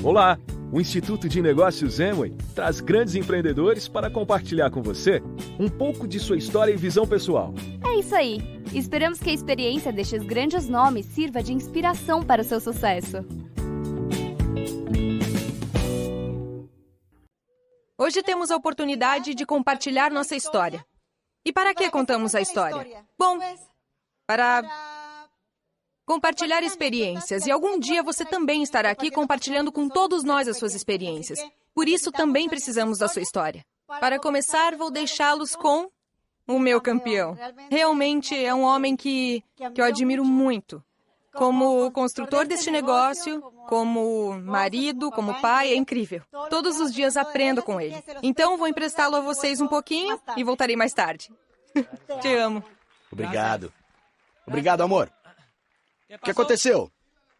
Olá! O Instituto de Negócios Amway traz grandes empreendedores para compartilhar com você um pouco de sua história e visão pessoal. É isso aí! Esperamos que a experiência destes grandes nomes sirva de inspiração para o seu sucesso. Hoje temos a oportunidade de compartilhar nossa história. E para que contamos a história? Bom, para compartilhar experiências. E algum dia você também estará aqui compartilhando com todos nós as suas experiências. Por isso, também precisamos da sua história. Para começar, vou deixá-los com o meu campeão. Realmente é um homem que eu admiro muito. Como construtor deste negócio, como marido, como pai, é incrível. Todos os dias aprendo com ele. Então, vou emprestá-lo a vocês um pouquinho e voltarei mais tarde. Te amo. Obrigado. Obrigado, amor. O que aconteceu?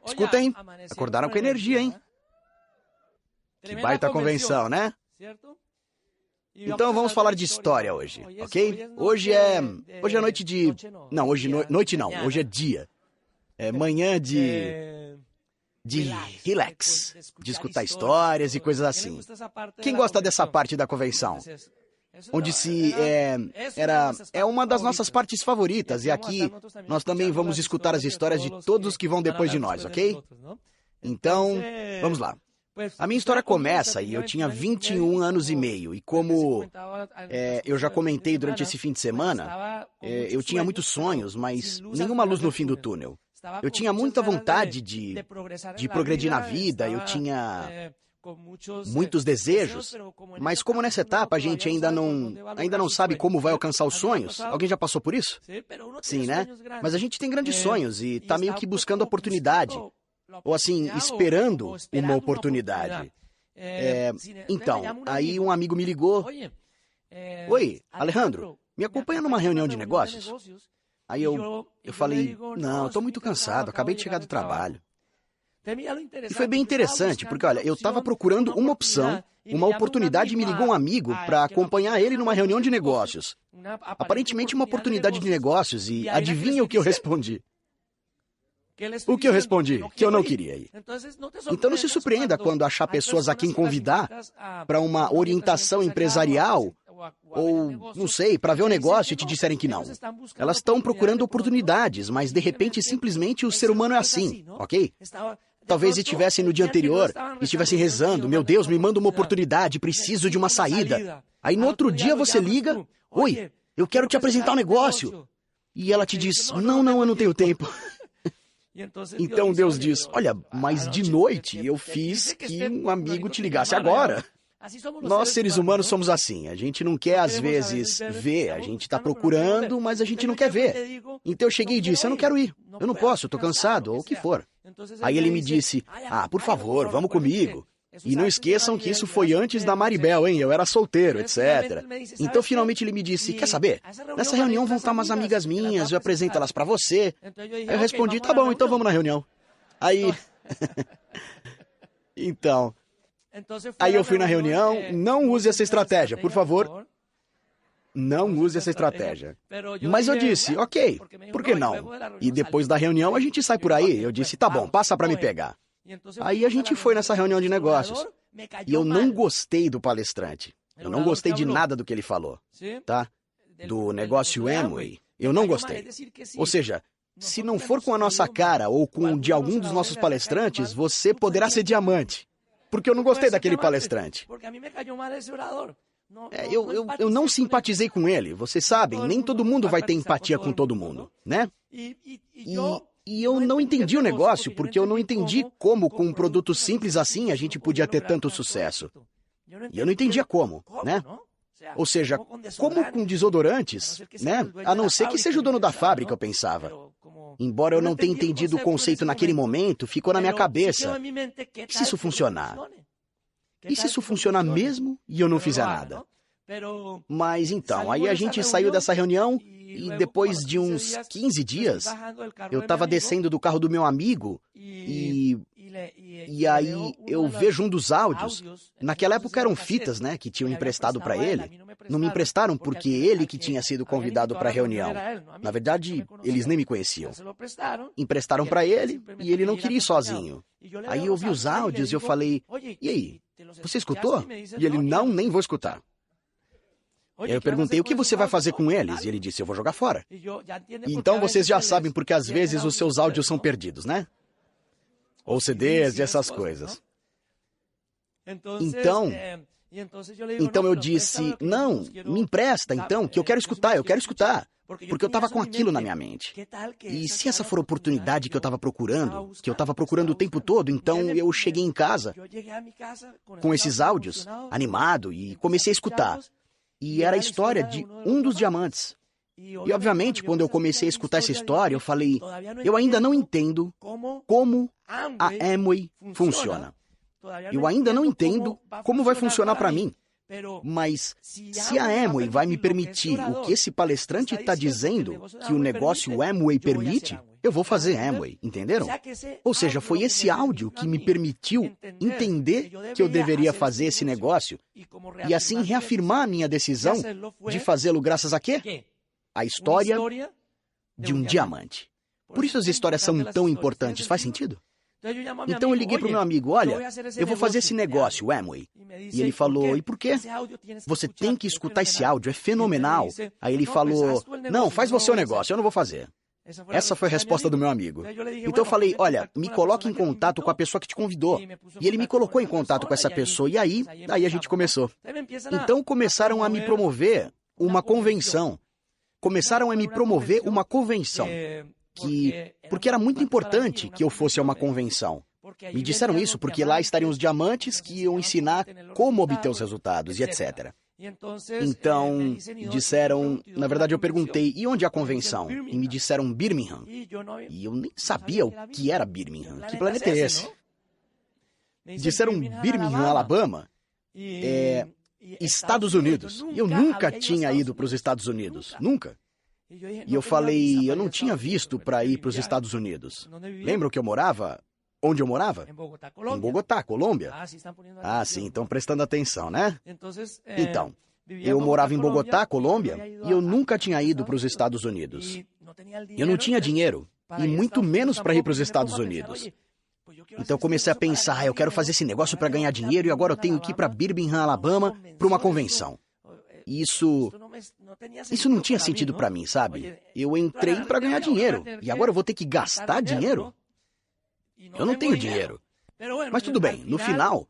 Escuta, hein? Acordaram com energia, hein? Que baita convenção, né? Então vamos falar de história hoje, ok? Hoje é noite de... Não, noite não. Hoje é dia. É manhã de relax, de escutar histórias e coisas assim. Quem gosta dessa parte da convenção? Onde é uma das nossas partes favoritas, e aqui nós também vamos escutar as histórias de todos os que vão depois de nós, ok? Então, vamos lá. A minha história começa e eu tinha 21 anos e meio, e como eu já comentei durante esse fim de semana, eu tinha muitos sonhos, mas nenhuma luz no fim do túnel. Eu tinha muita vontade de progredir na vida, eu tinha muitos desejos, mas como nessa etapa a gente ainda não sabe como vai alcançar os sonhos. Alguém já passou por isso? Sim, né? Mas a gente tem grandes sonhos e está meio que buscando oportunidade, ou assim, esperando uma oportunidade. Então, aí um amigo me ligou. Oi, Alejandro, me acompanha numa reunião de negócios? Aí eu falei, não, estou muito cansado, acabei de chegar do trabalho. E foi bem interessante, porque, olha, eu estava procurando uma opção, uma oportunidade, e me ligou um amigo para acompanhar ele numa reunião de negócios. Aparentemente uma oportunidade de negócios, e adivinha o que eu respondi? O que eu respondi? Que eu não queria ir. Então não se surpreenda quando achar pessoas a quem convidar para uma orientação empresarial, ou, não sei, para ver o negócio e te disserem que não. Elas estão procurando oportunidades, mas de repente simplesmente o ser humano é assim, ok? Talvez estivessem no dia anterior, estivessem rezando, meu Deus, me manda uma oportunidade, preciso de uma saída. Aí no outro dia você liga, oi, eu quero te apresentar um negócio. E ela te diz, não, eu não tenho tempo. Então Deus diz, olha, mas de noite eu fiz que um amigo te ligasse agora. Nós, seres humanos, somos assim. A gente não quer, às vezes, ver. A gente está procurando, mas a gente não quer ver. Então eu cheguei e disse, eu não quero ir. Eu não posso, eu estou cansado, ou o que for. Aí ele me disse, por favor, vamos comigo. E não esqueçam que isso foi antes da Maribel, hein? Eu era solteiro, etc. Então, finalmente, ele me disse, quer saber? Nessa reunião vão estar umas amigas minhas, eu apresento elas para você. Aí eu respondi, tá bom, então vamos na reunião. Aí... Então... Aí eu fui na reunião, não use essa estratégia, por favor. Não use essa estratégia. Mas eu disse, ok, por que não? E depois da reunião a gente sai por aí. Eu disse, tá bom, passa para me pegar. Aí a gente foi nessa reunião de negócios. E eu não gostei do palestrante. Eu não gostei de nada do que ele falou, tá? Do negócio Amway. Eu não gostei. Ou seja, se não for com a nossa cara ou com o de algum dos nossos palestrantes, você poderá ser diamante. Porque eu não gostei daquele palestrante. Eu não simpatizei com ele, vocês sabem, nem todo mundo vai ter empatia com todo mundo, né? E eu não entendi o negócio, porque eu não entendi como, com um produto simples assim, a gente podia ter tanto sucesso. E eu não entendia como, né? Ou seja, como com desodorantes, né? A não ser que seja o dono da fábrica, eu pensava. Embora eu não tenha entendido o conceito naquele momento, ficou na minha cabeça. E se isso funcionar? E se isso funcionar mesmo e eu não fizer nada? Mas então, aí a gente saiu dessa reunião e depois de uns 15 dias, eu estava descendo do carro do meu amigo e aí eu vejo um dos áudios. Naquela época eram fitas, né, que tinham emprestado para ele. Não me emprestaram porque ele que tinha sido convidado para a reunião. Na verdade, eles nem me conheciam. Emprestaram para ele e ele não queria ir sozinho. Aí eu ouvi os áudios e eu falei, e aí, você escutou? E ele, não, nem vou escutar. E aí eu perguntei, o que você vai fazer com eles? E ele disse, eu vou jogar fora. Então vocês já sabem porque às vezes os seus áudios são perdidos, né? Ou CDs e essas coisas. Então eu disse, não, me empresta então, que eu quero escutar. Porque eu estava com aquilo na minha mente. E se essa for a oportunidade que eu estava procurando, o tempo todo, então eu cheguei em casa com esses áudios, animado, e comecei a escutar. E era a história de um dos diamantes. E obviamente, quando eu comecei a escutar essa história, eu falei, eu ainda não entendo como a Amway funciona. Eu ainda não entendo como vai funcionar para mim. Mas se a Amway vai me permitir o que esse palestrante está dizendo que o negócio Amway permite, eu vou fazer Amway, entenderam? Ou seja, foi esse áudio que me permitiu entender que eu deveria fazer esse negócio e assim reafirmar a minha decisão de fazê-lo graças a quê? A história de um diamante. Por isso as histórias são tão importantes, faz sentido? Então eu liguei para o meu amigo, olha, eu vou fazer esse negócio, o Amway. E ele falou, e por quê? Você tem que escutar esse áudio, é fenomenal. Aí ele falou, não, faz você o negócio, eu não vou fazer. Essa foi a resposta do meu amigo. Então eu falei, olha, me coloque em contato com a pessoa que te convidou. E ele me colocou em contato com essa pessoa, e aí a gente começou. Então começaram a me promover uma convenção. Porque era muito importante que eu fosse a uma convenção. Me disseram isso porque lá estariam os diamantes que iam ensinar como obter os resultados e etc. Então, disseram... Na verdade, eu perguntei, e onde é a convenção? E me disseram Birmingham. E eu nem sabia o que era Birmingham. Que planeta é esse? Disseram Birmingham, Alabama. Estados Unidos. E eu nunca tinha ido para os Estados Unidos. Nunca. E eu falei, eu não tinha visto para ir para os Estados Unidos. Lembram que eu morava? Onde eu morava? Em Bogotá, Colômbia. Ah, sim, estão prestando atenção, né? Então, eu morava em Bogotá, Colômbia, e eu nunca tinha ido para os Estados Unidos. Eu não tinha dinheiro, e muito menos para ir para os Estados Unidos. Então eu comecei a pensar, eu quero fazer esse negócio para ganhar dinheiro e agora eu tenho que ir para Birmingham, Alabama, para uma convenção. Isso não tinha sentido para mim, sabe? Eu entrei para ganhar dinheiro e agora eu vou ter que gastar dinheiro? Eu não tenho dinheiro. Mas tudo bem, no final,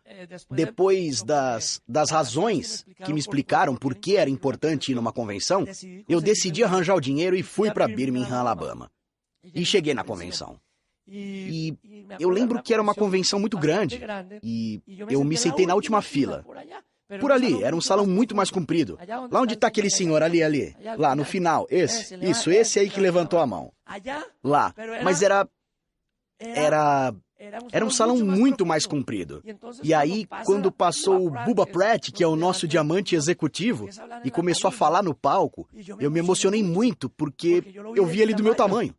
depois das razões que me explicaram por que era importante ir numa convenção, eu decidi arranjar o dinheiro e fui para Birmingham, Alabama. E cheguei na convenção. E eu lembro que era uma convenção muito grande e eu me sentei na última fila. Por ali, era um salão muito mais comprido. Lá onde está aquele senhor, ali. Lá, no final, esse aí que levantou a mão. Lá, mas era um salão muito mais comprido. E aí, quando passou o Bubba Pratt, que é o nosso diamante executivo, e começou a falar no palco, eu me emocionei muito, porque eu vi ele do meu tamanho.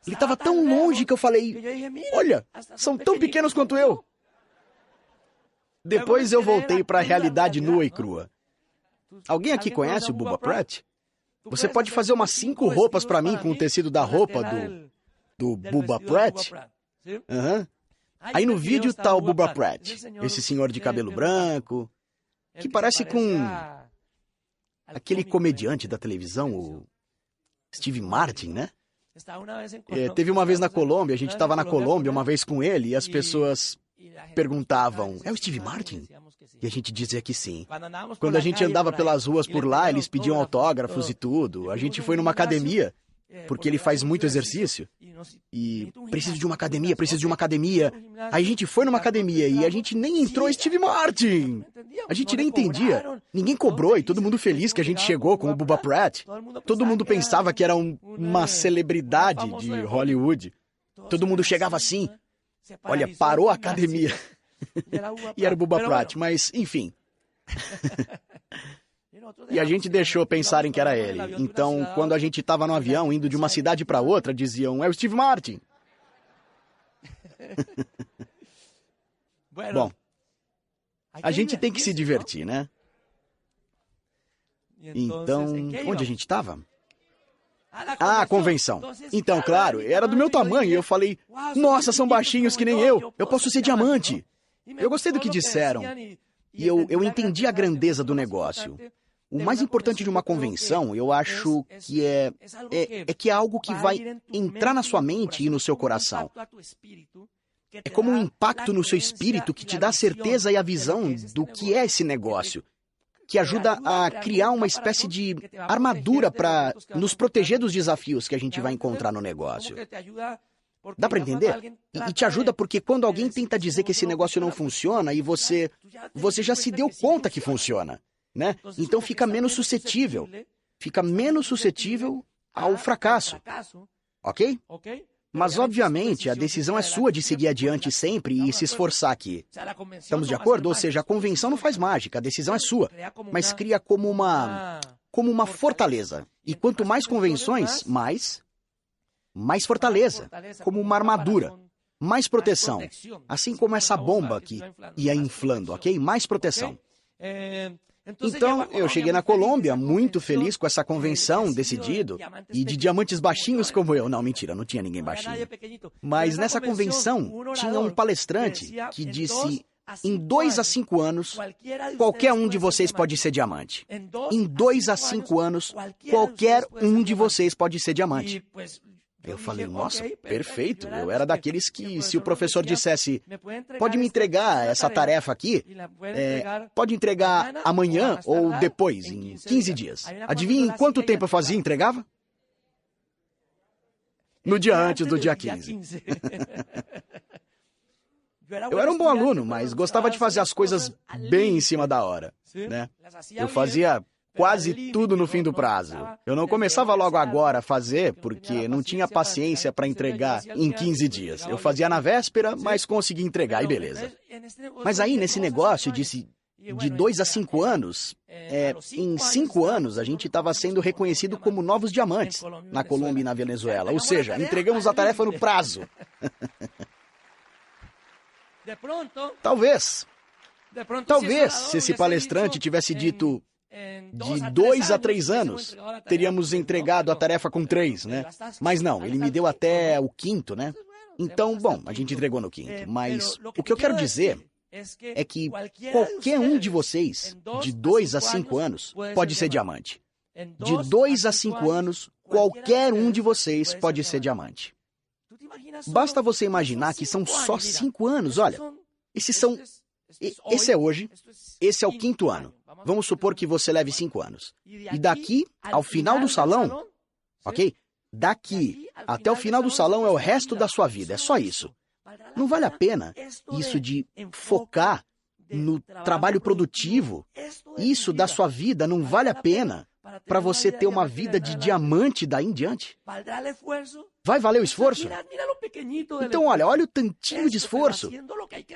Ele estava tão longe que eu falei, olha, são tão pequenos quanto eu. Depois eu voltei para a realidade nua e crua. Alguém aqui conhece o Bubba Pratt? Você pode fazer umas 5 roupas para mim com o tecido da roupa do Bubba Pratt? Uhum. Aí no vídeo tá o Bubba Pratt, esse senhor de cabelo branco, que parece com aquele comediante da televisão, o Steve Martin, né? Teve uma vez na Colômbia, a gente estava na Colômbia uma vez com ele e as pessoas perguntavam, é o Steve Martin? E a gente dizia que sim. Quando a gente andava pelas ruas por lá, eles pediam autógrafos e tudo. A gente foi numa academia, porque ele faz muito exercício. E preciso de uma academia. Aí a gente foi numa academia e a gente nem entrou Steve Martin. A gente nem entendia. Ninguém cobrou e todo mundo feliz que a gente chegou com o Bubba Pratt. Todo mundo pensava que era uma celebridade de Hollywood. Todo mundo chegava assim. Olha, parou a academia. E era o Bubba Pratt, mas enfim. E a gente deixou pensarem que era ele. Então, quando a gente estava no avião, indo de uma cidade para outra, diziam, é o Steve Martin. Bom, a gente tem que se divertir, né? Então, onde a gente estava? Ah, a convenção. Então, claro, era do meu tamanho e eu falei, nossa, são baixinhos que nem eu posso ser diamante. Eu gostei do que disseram e eu entendi a grandeza do negócio. O mais importante de uma convenção, eu acho que é que é algo que vai entrar na sua mente e no seu coração. É como um impacto no seu espírito que te dá a certeza e a visão do que é esse negócio, que ajuda a criar uma espécie de armadura para nos proteger dos desafios que a gente vai encontrar no negócio. Dá para entender? E te ajuda porque quando alguém tenta dizer que esse negócio não funciona e você já se deu conta que funciona, né? Então fica menos suscetível ao fracasso, ok? Mas, obviamente, a decisão é sua de seguir adiante sempre e se esforçar aqui. Estamos de acordo? Ou seja, a convenção não faz mágica, a decisão é sua, mas cria como uma fortaleza. E quanto mais convenções, mais fortaleza, como uma armadura, mais proteção. Assim como essa bomba que ia inflando, ok? Mais proteção. Então, eu cheguei na Colômbia muito feliz com essa convenção, decidido, e de diamantes baixinhos como eu. Não, mentira, não tinha ninguém baixinho. Mas nessa convenção, tinha um palestrante que disse, em 2 a 5 anos, qualquer um de vocês pode ser diamante. Em 2 a 5 anos, qualquer um de vocês pode ser diamante. Eu falei, nossa, perfeito. Eu era daqueles que, se o professor dissesse, pode me entregar essa tarefa aqui, pode entregar amanhã ou depois, em 15 dias. Adivinha em quanto tempo eu fazia e entregava? No dia antes do dia 15. Eu era um bom aluno, mas gostava de fazer as coisas bem em cima da hora, né? Eu fazia quase tudo no fim do prazo. Eu não começava logo agora a fazer, porque não tinha paciência para entregar em 15 dias. Eu fazia na véspera, mas conseguia entregar, e beleza. Mas aí, nesse negócio de 2 a 5 anos, em 5 anos, a gente estava sendo reconhecido como novos diamantes na Colômbia e na Venezuela. Ou seja, entregamos a tarefa no prazo. Talvez, se esse palestrante tivesse dito, de 2 a 3 anos, teríamos entregado a tarefa com 3, né? Mas não, ele me deu até o 5º, né? Então, bom, a gente entregou no 5º. Mas o que eu quero dizer é que qualquer um de vocês, de 2 a 5 anos, pode ser diamante. De 2 a 5 anos, qualquer um de vocês pode ser diamante. Basta você imaginar que são só 5 anos, olha. Esse é hoje, esse é o 5º ano. Vamos supor que você leve 5 anos. E daqui ao final do salão, ok? Daqui até o final do salão é o resto da sua vida, é só isso. Não vale a pena isso de focar no trabalho produtivo. Isso da sua vida não vale a pena para você ter uma vida de diamante daí em diante. Vai valer o esforço? Então, olha o tantinho de esforço.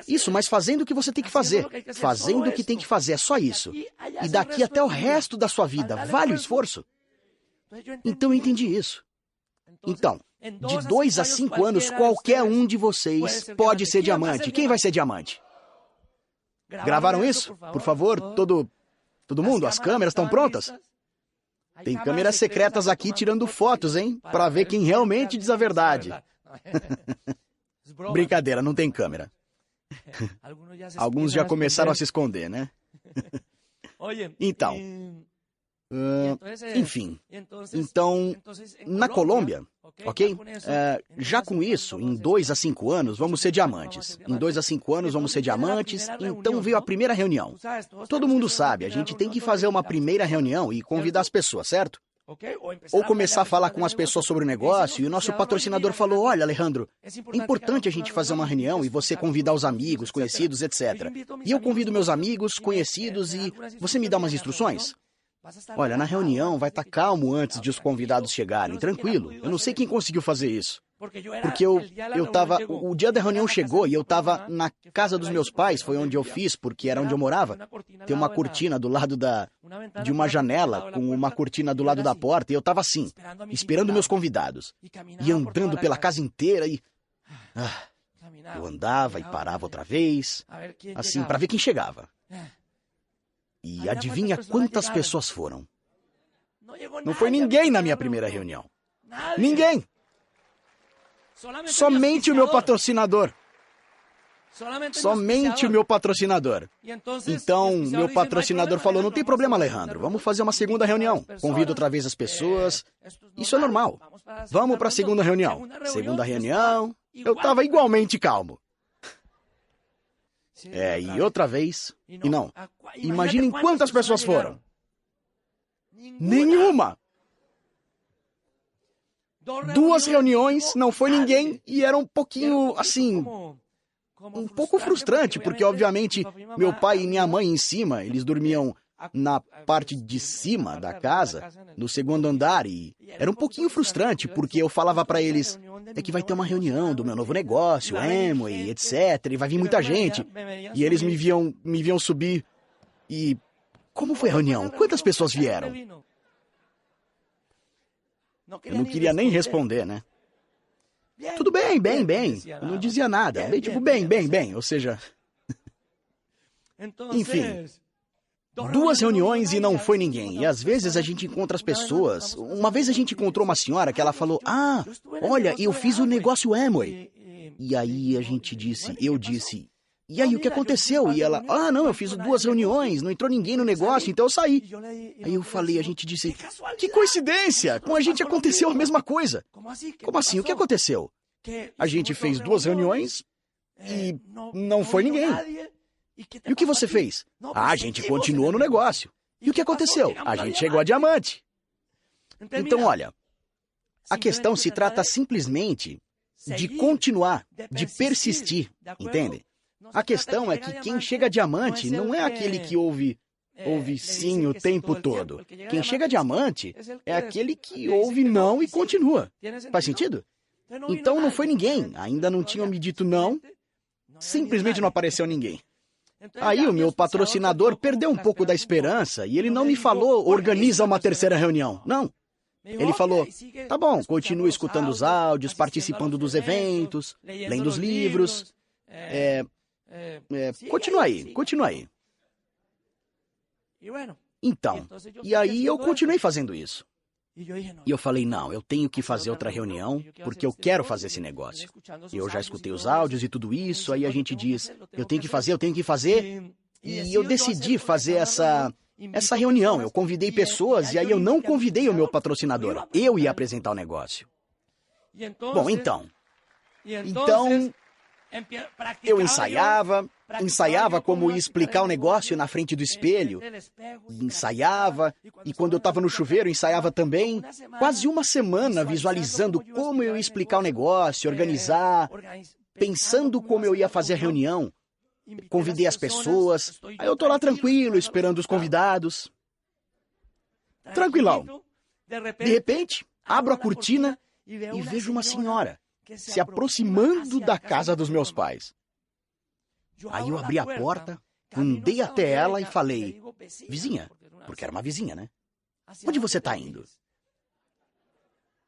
Isso, mas fazendo o que você tem que fazer. Fazendo o que tem que fazer, é só isso. E daqui até o resto da sua vida, vale o esforço? Então, eu entendi isso. Então, de 2 a 5 anos, qualquer um de vocês pode ser diamante. Quem vai ser diamante? Gravaram isso? Por favor, todo mundo, as câmeras estão prontas? Tem câmeras secretas aqui tirando fotos, hein? Para ver quem realmente diz a verdade. Brincadeira, não tem câmera. Alguns já começaram a se esconder, né? Então, enfim. Então, na Colômbia, ok? Já com isso, em 2 a 5 anos, vamos ser diamantes. Em 2 a 5 anos, vamos ser diamantes. Então veio a primeira reunião. Todo mundo sabe, a gente tem que fazer uma primeira reunião e convidar as pessoas, certo? Ou começar a falar com as pessoas sobre o negócio, e o nosso patrocinador falou, olha, Alejandro, é importante a gente fazer uma reunião e você convidar os amigos, conhecidos, etc. E eu convido meus amigos, conhecidos, e você me dá umas instruções? Olha, na reunião vai estar calmo antes de os convidados chegarem, tranquilo. Eu não sei quem conseguiu fazer isso. Porque o dia da reunião chegou e eu estava na casa dos meus pais, foi onde eu fiz, porque era onde eu morava. Tem uma cortina do lado de uma janela, com uma cortina do lado da porta, e eu estava assim, esperando meus convidados. E andando pela casa inteira e... eu andava e parava outra vez, assim, para ver quem chegava. E adivinha quantas pessoas foram? Não foi ninguém na minha primeira reunião. Ninguém. Somente o meu patrocinador. Somente o meu patrocinador. Então, meu patrocinador falou, não tem problema, Alejandro, vamos fazer uma segunda reunião. Convido outra vez as pessoas. Isso é normal. Vamos para a segunda reunião. Segunda reunião, eu estava igualmente calmo. E outra vez, e não. Imaginem quantas pessoas foram. Nenhuma. 2 reuniões, não foi ninguém, e era um pouquinho, assim, um pouco frustrante, porque, obviamente, meu pai e minha mãe em cima, eles dormiam na parte de cima da casa, no segundo andar, e era um pouquinho frustrante, porque eu falava para eles, é que vai ter uma reunião do meu novo negócio, Amway, etc, e vai vir muita gente, e eles me viam subir, e como foi a reunião? Quantas pessoas vieram? Eu não queria nem responder, né? Tudo bem, bem. Eu não dizia nada. Bem, tipo, bem. Ou seja... Enfim. 2 reuniões e não foi ninguém. E às vezes a gente encontra as pessoas. Uma vez a gente encontrou uma senhora que ela falou, olha, eu fiz o negócio Amway. E aí eu disse, e aí o que aconteceu? E ela, não, eu fiz 2 reuniões, não entrou ninguém no negócio, então eu saí. Aí eu falei, a gente disse, que coincidência, com a gente aconteceu a mesma coisa. Como assim? O que aconteceu? A gente fez 2 reuniões e não foi ninguém. E o que você fez? A gente continuou no negócio. E o que aconteceu? A gente chegou a diamante. Então, olha, a questão se trata simplesmente de continuar, de persistir, entende? A questão é que quem chega a diamante não é aquele que ouve sim o tempo todo. Quem chega a diamante é aquele que ouve não e continua. Faz sentido? Então não foi ninguém, ainda não tinham me dito não, simplesmente não apareceu ninguém. Aí o meu patrocinador perdeu um pouco da esperança e ele não me falou, organiza uma 3ª reunião. Não. Ele falou, tá bom, continue escutando os áudios, participando dos eventos, lendo os livros. Continua aí. Então, e aí eu continuei fazendo isso. E eu falei, não, eu tenho que fazer outra reunião, porque eu quero fazer esse negócio. Eu já escutei os áudios e tudo isso, aí a gente diz, eu tenho que fazer, e eu decidi fazer essa reunião. Eu convidei pessoas, e aí eu não convidei o meu patrocinador. Eu ia apresentar o negócio. Bom, então eu ensaiava como ia explicar o negócio na frente do espelho, ensaiava, e quando eu estava no chuveiro, ensaiava também, quase uma semana visualizando como eu ia explicar o negócio, organizar, pensando como eu ia fazer a reunião, convidei as pessoas, aí eu tô lá tranquilo, esperando os convidados, tranquilão. De repente, abro a cortina e vejo uma senhora se aproximando da casa dos meus pais. Aí eu abri a porta, andei até ela e falei, vizinha, porque era uma vizinha, né? Onde você está indo?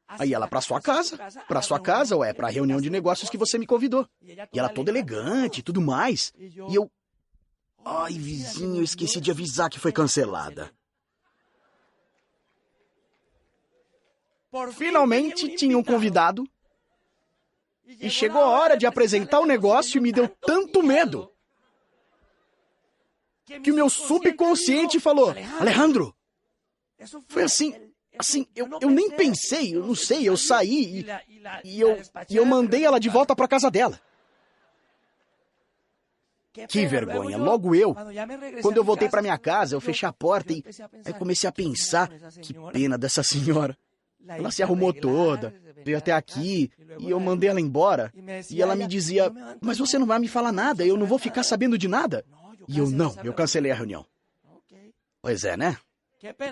Aí ela, para sua casa, ou para a reunião de negócios que você me convidou. E ela toda elegante e tudo mais. E eu, ai vizinho, eu esqueci de avisar que foi cancelada. Finalmente tinha um convidado. E chegou a hora de apresentar o negócio e me deu tanto medo que o meu subconsciente falou, Alejandro, foi assim, eu nem pensei, eu não sei, eu saí e eu mandei ela de volta para casa dela. Que vergonha, logo eu, quando eu voltei para minha casa, eu fechei a porta e aí comecei a pensar, que pena dessa senhora. Ela se arrumou toda, veio até aqui, e eu mandei ela embora. E ela me dizia, mas você não vai me falar nada, eu não vou ficar sabendo de nada. E eu cancelei a reunião. Pois é, né?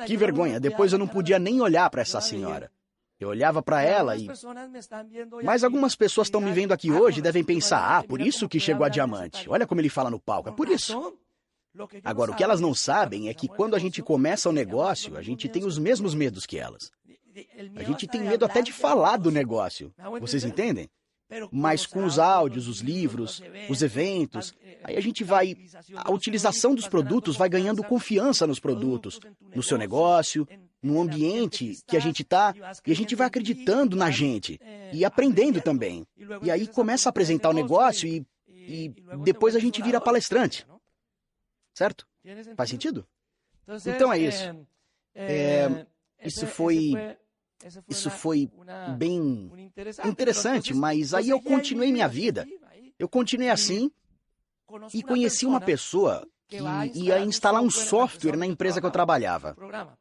Que vergonha, depois eu não podia nem olhar para essa senhora. Eu olhava para ela e... Mas algumas pessoas estão me vendo aqui hoje e devem pensar, por isso que chegou a diamante. Olha como ele fala no palco, é por isso. Agora, o que elas não sabem é que quando a gente começa o negócio, a gente tem os mesmos medos que elas. A gente tem medo até de falar do negócio. Vocês entendem? Mas com os áudios, os livros, os eventos, aí a gente vai... A utilização dos produtos vai ganhando confiança nos produtos, no seu negócio, no ambiente que a gente está, e a gente vai acreditando na gente e aprendendo também. E aí começa a apresentar o negócio e depois a gente vira palestrante. Certo? Faz sentido? Então é isso. Isso foi bem interessante, mas aí eu continuei minha vida. Eu continuei assim e conheci uma pessoa que ia instalar um software na empresa que eu trabalhava.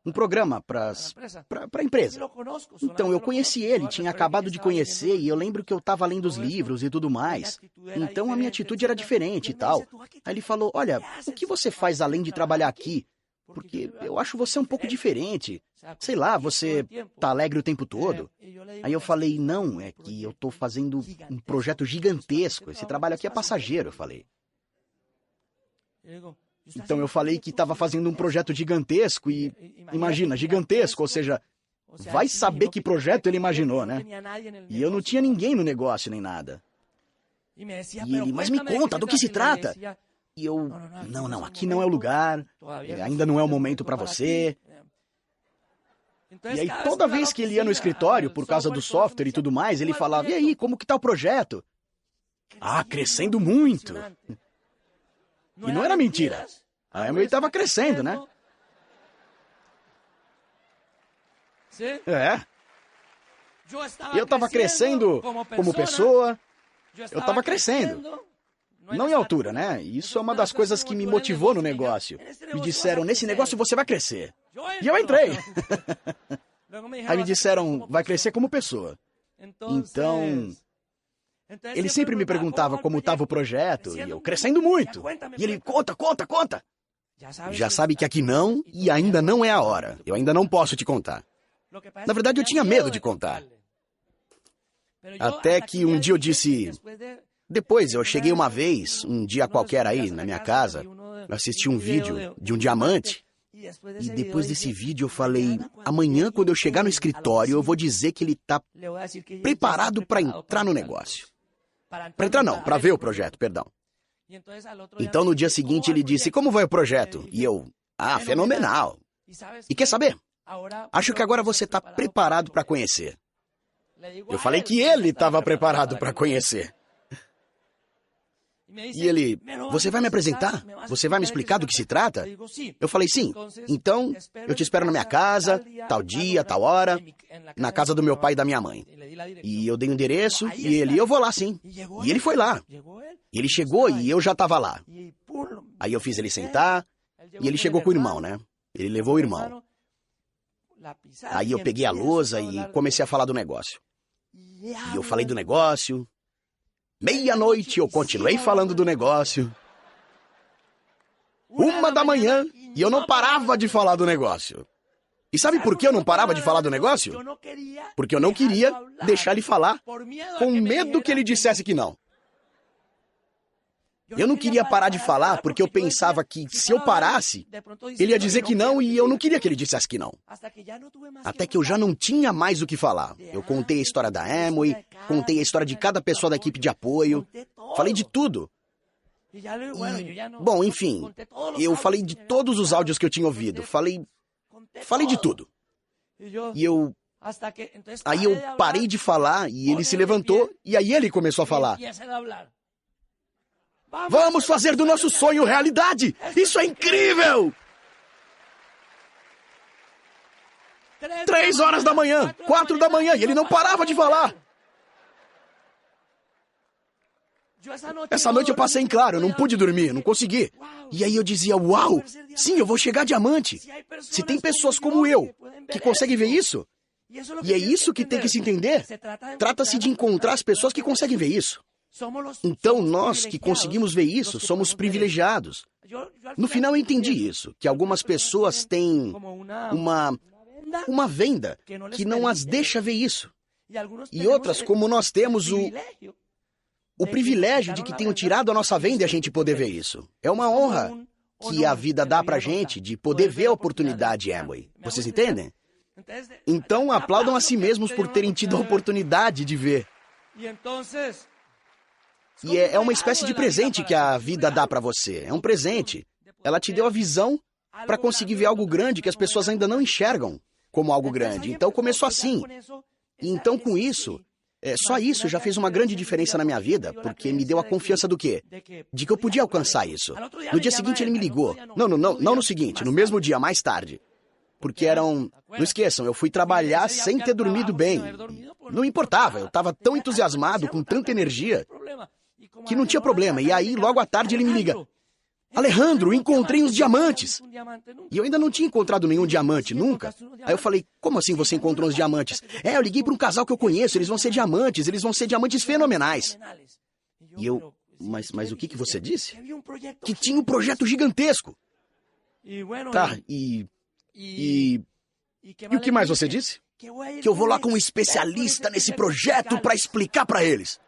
Um programa para a empresa. Então, eu conheci ele, tinha acabado de conhecer, e eu lembro que eu estava lendo os livros e tudo mais. Então, a minha atitude era diferente e tal. Aí ele falou, olha, o que você faz além de trabalhar aqui? Porque eu acho você um pouco diferente. Sei lá, você tá alegre o tempo todo. Aí eu falei, não, é que eu tô fazendo um projeto gigantesco. Esse trabalho aqui é passageiro, eu falei. Então eu falei que estava fazendo um projeto gigantesco e, imagina, gigantesco, ou seja, vai saber que projeto ele imaginou, né? E eu não tinha ninguém no negócio nem nada. E ele, mas me conta, do que se trata? E eu, não, aqui não é o lugar, ainda não é o momento para você. E aí toda vez que ele ia no escritório, por causa do software e tudo mais, ele falava, e aí, como que tá o projeto? Ah, crescendo muito. E não era mentira. A Amway estava crescendo, né? É. Eu estava crescendo como pessoa. Eu estava crescendo. Não em altura, né? Isso é uma das coisas que me motivou no negócio. Me disseram, nesse negócio você vai crescer. E eu entrei. Aí me disseram, vai crescer como pessoa. Então... Ele sempre me perguntava como estava o projeto, e eu crescendo muito. E ele, conta. Já sabe que aqui não, e ainda não é a hora. Eu ainda não posso te contar. Na verdade, eu tinha medo de contar. Até que um dia eu disse... Depois, eu cheguei uma vez, um dia qualquer aí, na minha casa, assisti um vídeo de um diamante, e depois desse vídeo eu falei, amanhã, quando eu chegar no escritório, eu vou dizer que ele está preparado para entrar no negócio. Para entrar não, para ver o projeto, perdão. Então, no dia seguinte, ele disse, como vai o projeto? E eu, fenomenal. E quer saber? Acho que agora você está preparado para conhecer. Eu falei que ele estava preparado para conhecer. E ele, você vai me apresentar? Você vai me explicar do que se trata? Eu falei, sim. Então, eu te espero na minha casa, tal dia, tal hora, na casa do meu pai e da minha mãe. E eu dei o endereço, e ele, eu vou lá, sim. E ele foi lá. E ele chegou e eu já estava lá. Aí eu fiz ele sentar, e ele chegou com o irmão, né? Ele levou o irmão. Aí eu peguei a lousa e comecei a falar do negócio. E eu falei do negócio... Meia-noite eu continuei falando do negócio. 1h e eu não parava de falar do negócio. E sabe por que eu não parava de falar do negócio? Porque eu não queria deixar ele falar com medo que ele dissesse que não. Eu não queria parar de falar porque eu pensava que se eu parasse, ele ia dizer que não e eu não queria que ele dissesse que não. Até que eu já não tinha mais o que falar. Eu contei a história da Amway, contei a história de cada pessoa da equipe de apoio, falei de tudo. Bom, enfim, eu falei de todos os áudios que eu tinha ouvido, falei de tudo. E aí eu parei de falar e ele se levantou e aí ele começou a falar. Vamos fazer do nosso sonho realidade! Isso é incrível! 3h da manhã, 4 da manhã, e ele não parava de falar. Essa noite eu passei em claro, eu não pude dormir, não consegui. E aí eu dizia, uau, sim, eu vou chegar a diamante. Se tem pessoas como eu que conseguem ver isso, e é isso que tem que se entender, trata-se de encontrar as pessoas que conseguem ver isso. Então, nós que conseguimos ver isso, somos privilegiados. No final, eu entendi isso, que algumas pessoas têm uma venda que não as deixa ver isso. E outras, como nós temos o privilégio de que tenham tirado a nossa venda e a gente poder ver isso. É uma honra que a vida dá pra gente de poder ver a oportunidade Amway. Vocês entendem? Então, aplaudam a si mesmos por terem tido a oportunidade de ver. E é uma espécie de presente que a vida dá pra você. É um presente. Ela te deu a visão para conseguir ver algo grande que as pessoas ainda não enxergam. como algo grande. Então começou assim. E então com isso, só isso já fez uma grande diferença na minha vida, porque me deu a confiança do quê? De que eu podia alcançar isso. No dia seguinte ele me ligou. Não no seguinte, no mesmo dia, mais tarde. Porque eram... Não esqueçam, eu fui trabalhar sem ter dormido bem. Não importava, eu estava tão entusiasmado, com tanta energia, que não tinha problema. E aí, logo à tarde, ele me liga. Alejandro, encontrei uns diamantes. E eu ainda não tinha encontrado nenhum diamante, nunca. Aí eu falei, como assim você encontrou uns diamantes? Eu liguei para um casal que eu conheço, eles vão ser diamantes fenomenais. E eu, mas o que você disse? Que tinha um projeto gigantesco. Tá, e o que mais você disse? Que eu vou lá com um especialista nesse projeto para explicar para eles.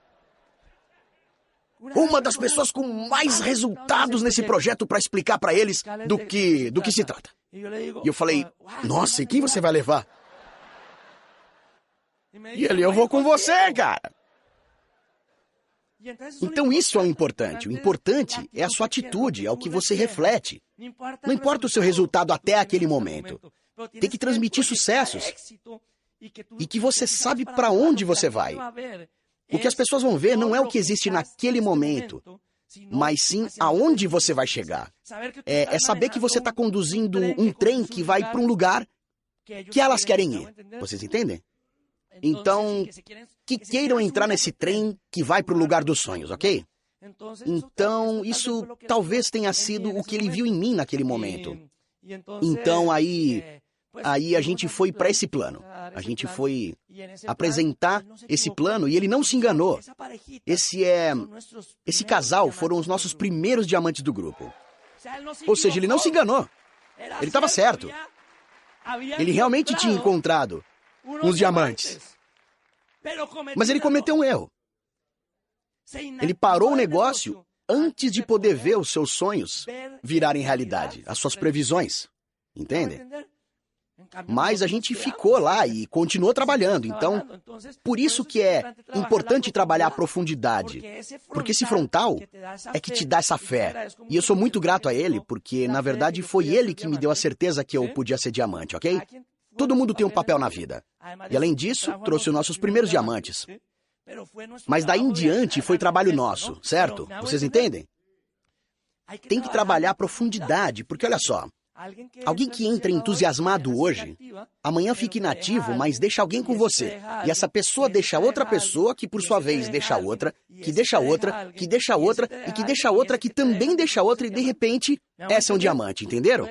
Uma das pessoas com mais resultados nesse projeto para explicar para eles do que se trata. E eu falei, nossa, e quem você vai levar? E ele, eu vou com você, cara. Então isso é o importante. O importante é a sua atitude, é o que você reflete. Não importa o seu resultado até aquele momento. Tem que transmitir sucessos. E que você sabe para onde você vai. O que as pessoas vão ver não é o que existe naquele momento, mas sim aonde você vai chegar. É saber que você está conduzindo um trem que vai para um lugar que elas querem ir. Vocês entendem? Então, que queiram entrar nesse trem que vai para o lugar dos sonhos, ok? Então, isso talvez tenha sido o que ele viu em mim naquele momento. Então, aí a gente foi para esse plano. A gente foi apresentar esse plano e ele não se enganou. Esse casal foram os nossos primeiros diamantes do grupo. Ou seja, ele não se enganou. Ele estava certo. Ele realmente tinha encontrado uns diamantes. Mas ele cometeu um erro. Ele parou o negócio antes de poder ver os seus sonhos virarem realidade, as suas previsões. Entendem? Mas a gente ficou lá e continuou trabalhando. Então, por isso que é importante trabalhar a profundidade. Porque esse frontal é que te dá essa fé. E eu sou muito grato a ele, porque, na verdade, foi ele que me deu a certeza que eu podia ser diamante, ok? Todo mundo tem um papel na vida. E, além disso, trouxe os nossos primeiros diamantes. Mas daí em diante foi trabalho nosso, certo? Vocês entendem? Tem que trabalhar a profundidade, porque olha só. Alguém que entra entusiasmado hoje, amanhã fica inativo, mas deixa alguém com você. E essa pessoa deixa outra pessoa, que por sua vez deixa outra, que deixa outra, que deixa outra, e que deixa outra, que também deixa outra, e de repente, essa é um diamante, entenderam?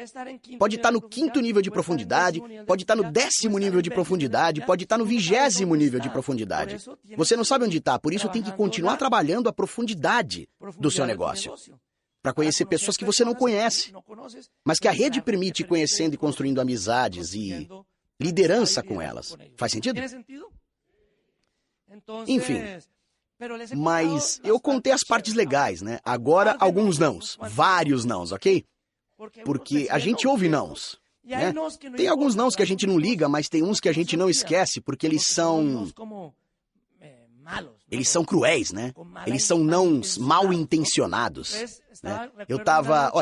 Pode estar no 5º nível de profundidade, pode estar no 10º nível de profundidade, pode estar no 20º nível de profundidade. Você não sabe onde está, por isso tem que continuar trabalhando a profundidade do seu negócio. Para conhecer pessoas que você não conhece, mas que a rede permite ir conhecendo e construindo amizades e liderança com elas. Faz sentido? Enfim, mas eu contei as partes legais, né? Agora alguns nãos, vários nãos, ok? Porque a gente ouve nãos, né? Tem alguns nãos que a gente não liga, mas tem uns que a gente não esquece porque eles são cruéis, né? Eles são nãos mal intencionados. Né?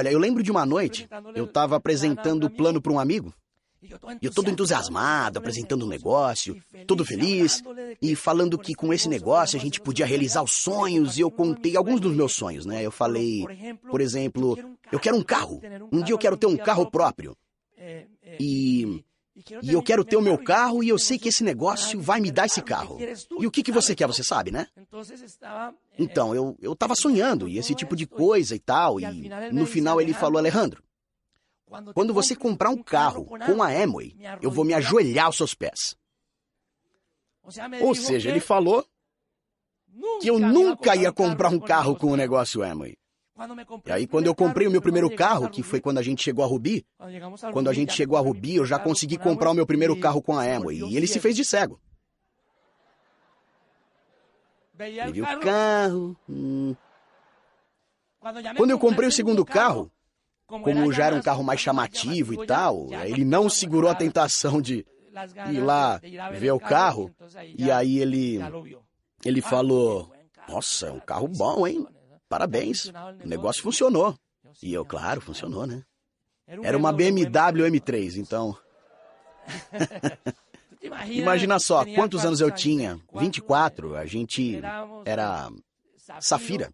Eu lembro de uma noite, eu estava apresentando o plano para um amigo, e eu todo entusiasmado, apresentando um negócio, todo feliz, e falando que com esse negócio a gente podia realizar os sonhos, e eu contei alguns dos meus sonhos, né? Eu falei, por exemplo, eu quero um carro, um dia eu quero ter um carro próprio, e eu quero ter o meu carro e eu sei que esse negócio vai me dar esse carro. E o que você quer, você sabe, né? Então, eu tava sonhando e esse tipo de coisa e tal, e no final ele falou, Alejandro, quando você comprar um carro com a Amway, eu vou me ajoelhar aos seus pés. Ou seja, ele falou que eu nunca ia comprar um carro com o negócio Amway. E aí, quando eu comprei o meu primeiro carro, que foi quando a gente chegou a Ruby, eu já consegui comprar o meu primeiro carro com a Amway. E ele se fez de cego. Ele viu o carro. Quando eu comprei o segundo carro, como já era um carro mais chamativo e tal, ele não segurou a tentação de ir lá ver o carro. E aí ele falou, nossa, é um carro bom, hein? Parabéns, o negócio funcionou. E eu, claro, funcionou, né? Era uma BMW M3, então... Imagina só, quantos anos eu tinha? 24, a gente era Safira.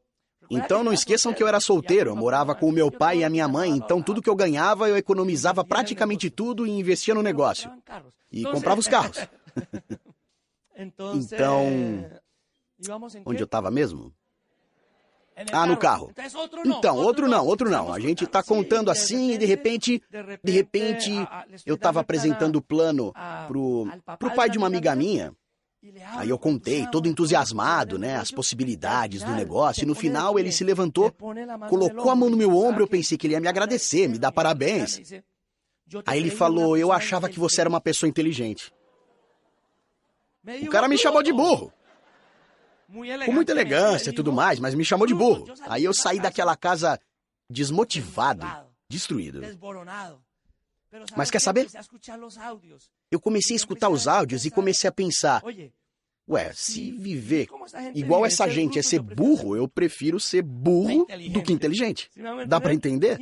Então não esqueçam que eu era solteiro, eu morava com o meu pai e a minha mãe, então tudo que eu ganhava eu economizava praticamente tudo e investia no negócio. E comprava os carros. Então, onde eu estava mesmo? Ah, no carro. Então, outro não. A gente tá contando assim e de repente, eu estava apresentando o plano pro pai de uma amiga minha. Aí eu contei, todo entusiasmado, né, as possibilidades do negócio, e no final ele se levantou, colocou a mão no meu ombro, eu pensei que ele ia me agradecer, me dar parabéns. Aí ele falou, eu achava que você era uma pessoa inteligente. O cara me chamou de burro. Com muita elegância e tudo mais, mas me chamou de burro. Aí eu saí daquela casa desmotivado, destruído. Mas quer saber? Eu comecei a escutar os áudios e comecei a pensar, ué, se viver igual essa gente é ser burro, eu prefiro ser burro do que inteligente. Dá pra entender?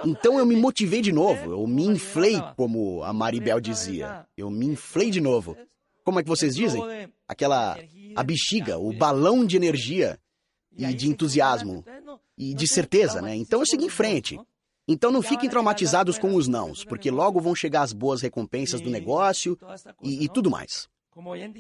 Então eu me motivei de novo, eu me inflei, como a Maribel dizia. Eu me inflei de novo. Como é que vocês dizem? A bexiga, o balão de energia e de entusiasmo e de certeza, né? Então eu segui em frente. Então não fiquem traumatizados com os nãos, porque logo vão chegar as boas recompensas do negócio e tudo mais.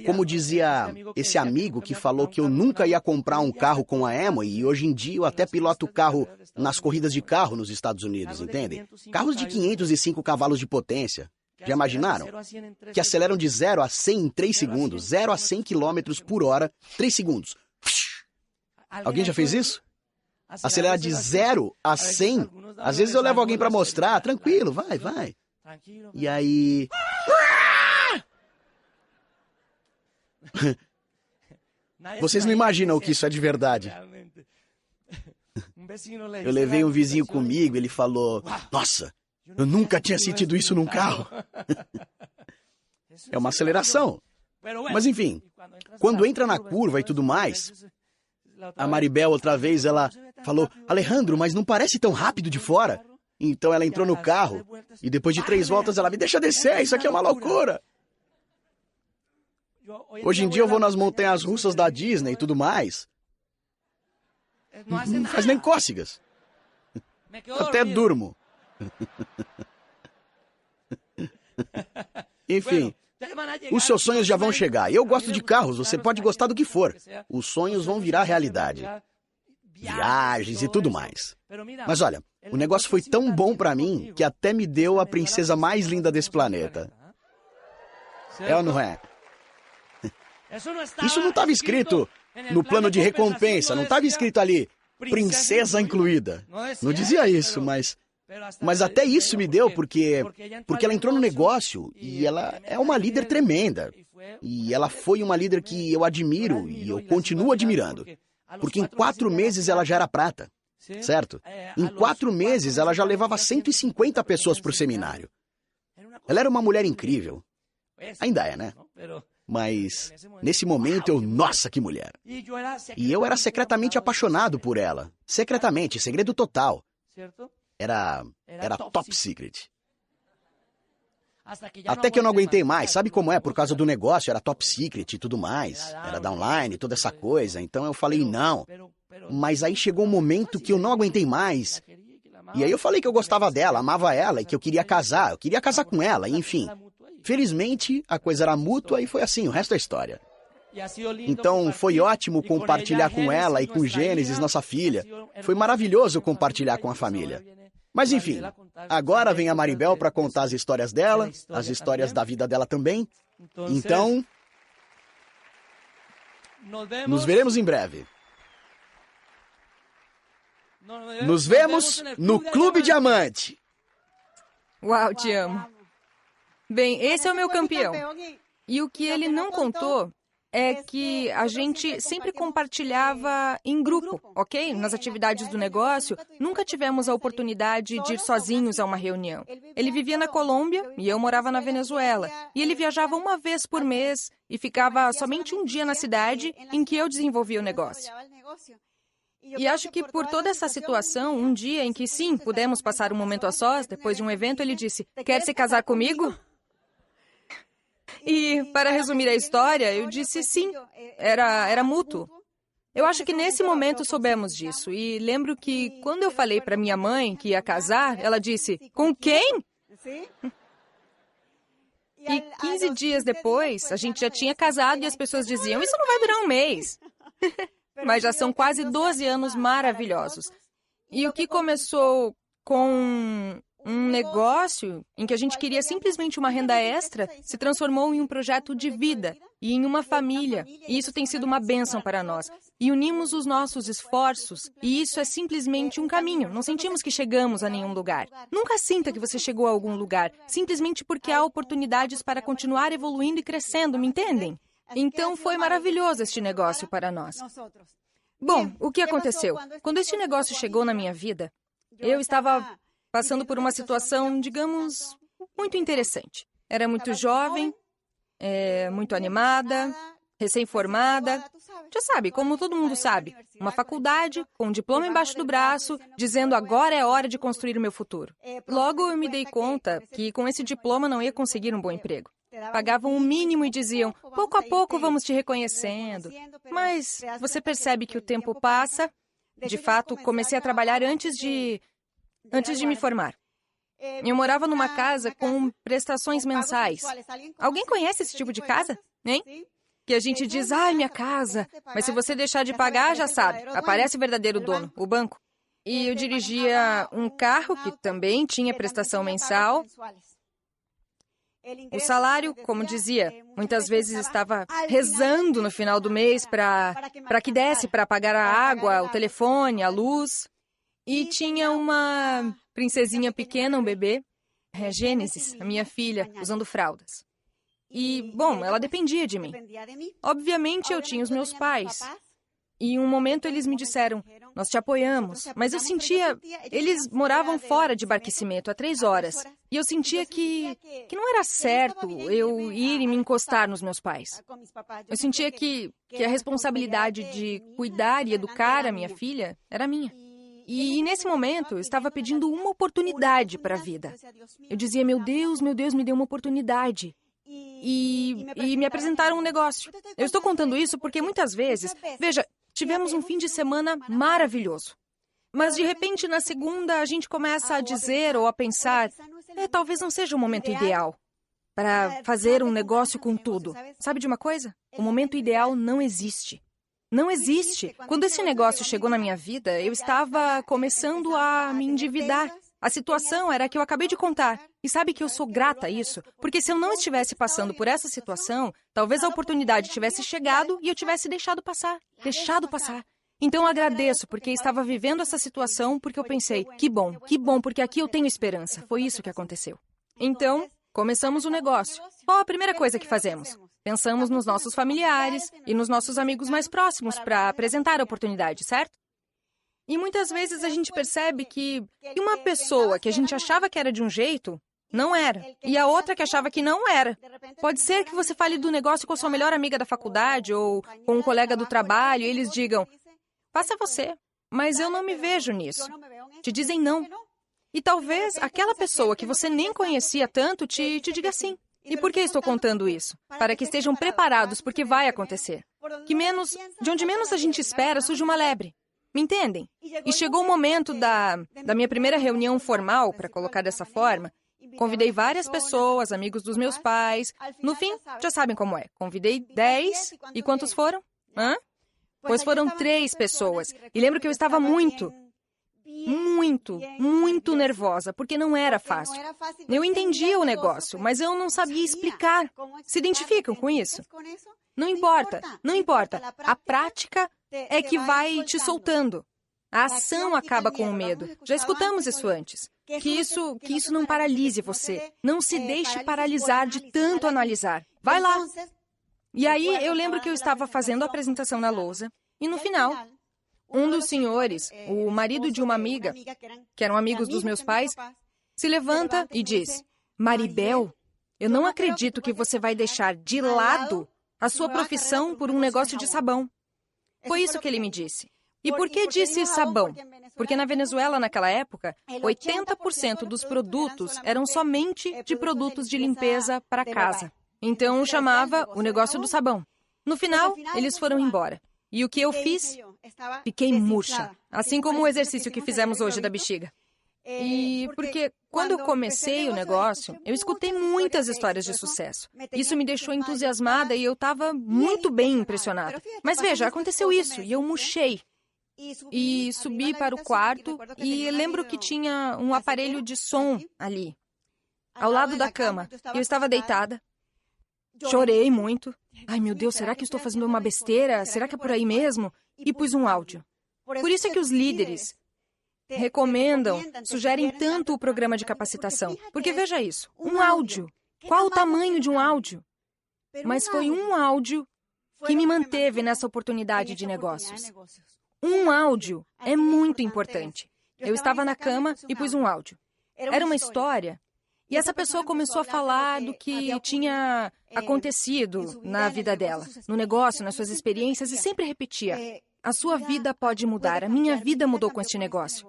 Como dizia esse amigo que falou que eu nunca ia comprar um carro com a Amway, e hoje em dia eu até piloto carro nas corridas de carro nos Estados Unidos, entendem? Carros de 505 cavalos de potência. Já imaginaram? Que aceleram de 0 a 100 em 3 segundos, 0 a 100 km por hora, 3 segundos. Alguém já fez isso? Acelerar de 0 a 100? Às vezes eu levo alguém pra mostrar, tranquilo, vai. E aí... Vocês não imaginam o que isso é de verdade. Eu levei um vizinho comigo, ele falou, nossa, eu nunca tinha sentido isso num carro. É uma aceleração. Mas enfim, quando entra na curva e tudo mais, a Maribel outra vez, ela falou, Alejandro, mas não parece tão rápido de fora? Então ela entrou no carro e depois de 3 voltas ela me deixa descer, isso aqui é uma loucura. Hoje em dia eu vou nas montanhas russas da Disney e tudo mais. Não faz nem cócegas. Até durmo. Enfim, os seus sonhos já vão chegar. Eu gosto de carros, você pode gostar do que for. Os sonhos vão virar realidade. Viagens e tudo mais. Mas olha, o negócio foi tão bom pra mim que até me deu a princesa mais linda desse planeta. É ou não é? Isso não estava escrito no plano de recompensa, não estava escrito ali, princesa incluída. Não dizia isso, mas até isso me deu, porque ela entrou no negócio e ela é uma líder tremenda. E ela foi uma líder que eu admiro e eu continuo admirando. Porque em 4 meses ela já era prata, certo? Em 4 meses ela já levava 150 pessoas para o seminário. Ela era uma mulher incrível. Ainda é, né? Mas, nesse momento, nossa, que mulher! E eu era secretamente apaixonado por ela. Secretamente, segredo total. Era top secret. Até que eu não aguentei mais. Sabe como é? Por causa do negócio, era top secret e tudo mais. Era downline, toda essa coisa. Então eu falei não. Mas aí chegou um momento que eu não aguentei mais. E aí eu falei que eu gostava dela, amava ela e que eu queria casar. Eu queria casar com ela, enfim. Felizmente, a coisa era mútua e foi assim, o resto é história. Então, foi ótimo compartilhar com ela e com Gênesis, nossa filha. Foi maravilhoso compartilhar com a família. Mas enfim, agora vem a Maribel para contar as histórias dela, as histórias da vida dela também. Então, nos veremos em breve. Nos vemos no Clube Diamante. Uau, te amo. Bem, esse é o meu campeão. E o que ele não contou é que a gente sempre compartilhava em grupo, ok? Nas atividades do negócio, nunca tivemos a oportunidade de ir sozinhos a uma reunião. Ele vivia na Colômbia e eu morava na Venezuela. E ele viajava uma vez por mês e ficava somente um dia na cidade em que eu desenvolvia o negócio. E acho que por toda essa situação, um dia em que sim, pudemos passar um momento a sós, depois de um evento, ele disse, quer se casar comigo? E, para resumir a história, eu disse sim, era mútuo. Eu acho que nesse momento soubemos disso. E lembro que quando eu falei para minha mãe que ia casar, ela disse, com quem? E 15 dias depois, a gente já tinha casado e as pessoas diziam, isso não vai durar um mês. Mas já são quase 12 anos maravilhosos. E o que começou com um negócio em que a gente queria simplesmente uma renda extra, se transformou em um projeto de vida e em uma família. E isso tem sido uma bênção para nós. E unimos os nossos esforços, e isso é simplesmente um caminho. Não sentimos que chegamos a nenhum lugar. Nunca sinta que você chegou a algum lugar, simplesmente porque há oportunidades para continuar evoluindo e crescendo, me entendem? Então foi maravilhoso este negócio para nós. Bom, o que aconteceu? Quando este negócio chegou na minha vida, eu estava passando por uma situação, digamos, muito interessante. Era muito jovem, muito animada, recém-formada. Já sabe, como todo mundo sabe, uma faculdade, com um diploma embaixo do braço, dizendo agora é hora de construir o meu futuro. Logo eu me dei conta que com esse diploma não ia conseguir um bom emprego. Pagavam o mínimo e diziam, pouco a pouco vamos te reconhecendo. Mas você percebe que o tempo passa. De fato, comecei a trabalhar antes de me formar. Eu morava numa casa com prestações mensais. Alguém conhece esse tipo de casa? Hein? Que a gente diz, ai, minha casa. Mas se você deixar de pagar, já sabe. Aparece o verdadeiro dono, o banco. E eu dirigia um carro que também tinha prestação mensal. O salário, como dizia, muitas vezes estava rezando no final do mês para que desse para pagar a água, o telefone, a luz. E tinha uma princesinha pequena, um bebê, Gênesis, a minha filha, usando fraldas. E, bom, ela dependia de mim. Obviamente, eu tinha os meus pais. E em um momento eles me disseram, nós te apoiamos. Mas eu sentia, eles moravam fora de Barquisimeto, há 3 horas. E eu sentia que não era certo eu ir e me encostar nos meus pais. Eu sentia que a responsabilidade de cuidar e educar a minha filha era minha. E nesse momento, eu estava pedindo uma oportunidade para a vida. Eu dizia, meu Deus, me dê uma oportunidade. E me apresentaram um negócio. Eu estou contando isso porque muitas vezes, veja, tivemos um fim de semana maravilhoso. Mas de repente, na segunda, a gente começa a dizer ou a pensar, talvez não seja o momento ideal para fazer um negócio com tudo. Sabe de uma coisa? O momento ideal não existe. Não existe. Quando esse negócio chegou na minha vida, eu estava começando a me endividar. A situação era a que eu acabei de contar. E sabe que eu sou grata a isso? Porque se eu não estivesse passando por essa situação, talvez a oportunidade tivesse chegado e eu tivesse deixado passar. Então eu agradeço porque estava vivendo essa situação, porque eu pensei, que bom, porque aqui eu tenho esperança. Foi isso que aconteceu. Então, começamos o negócio. Qual a primeira coisa que fazemos? Pensamos nos nossos familiares e nos nossos amigos mais próximos para apresentar a oportunidade, certo? E muitas vezes a gente percebe que uma pessoa que a gente achava que era de um jeito, não era. E a outra que achava que não era. Pode ser que você fale do negócio com a sua melhor amiga da faculdade ou com um colega do trabalho e eles digam, faça você, mas eu não me vejo nisso. Te dizem não. E talvez aquela pessoa que você nem conhecia tanto te diga sim. E por que estou contando isso? Para que estejam preparados, porque vai acontecer. De onde menos a gente espera, surge uma lebre. Me entendem? E chegou o momento da minha primeira reunião formal, para colocar dessa forma. Convidei várias pessoas, amigos dos meus pais. No fim, já sabem como é. Convidei 10. E quantos foram? Pois foram 3 pessoas. E lembro que eu estava muito nervosa, porque não era fácil. Eu entendia o negócio, mas eu não sabia explicar. Se identificam com isso? Não importa. A prática é que vai te soltando. A ação acaba com o medo. Já escutamos isso antes. Que isso não paralise você. Não se deixe paralisar de tanto analisar. Vai lá. E aí eu lembro que eu estava fazendo a apresentação na lousa e no final, um dos senhores, o marido de uma amiga, que eram amigos dos meus pais, se levanta e diz, Maribel, eu não acredito que você vai deixar de lado a sua profissão por um negócio de sabão. Foi isso que ele me disse. E por que disse sabão? Porque na Venezuela, naquela época, 80% dos produtos eram somente de produtos de limpeza para casa. Então chamava o negócio do sabão. No final, eles foram embora. E o que eu fiz? Fiquei murcha, assim como o exercício que fizemos hoje da bexiga. E porque quando eu comecei o negócio, eu escutei muitas histórias de sucesso. Isso me deixou entusiasmada e eu estava muito bem impressionada. Mas veja, aconteceu isso e eu murchei. E subi para o quarto e lembro que tinha um aparelho de som ali, ao lado da cama. Eu estava deitada, chorei muito. Ai, meu Deus, será que estou fazendo uma besteira? Será que é por aí mesmo? E pus um áudio. Por isso é que os líderes recomendam, sugerem tanto o programa de capacitação. Porque veja isso, um áudio. Qual o tamanho de um áudio? Mas foi um áudio que me manteve nessa oportunidade de negócios. Um áudio é muito importante. Eu estava na cama e pus um áudio. Era uma história. E essa pessoa começou a falar do que tinha acontecido na vida dela, no negócio, nas suas experiências, e sempre repetia: a sua vida pode mudar, a minha vida mudou com este negócio.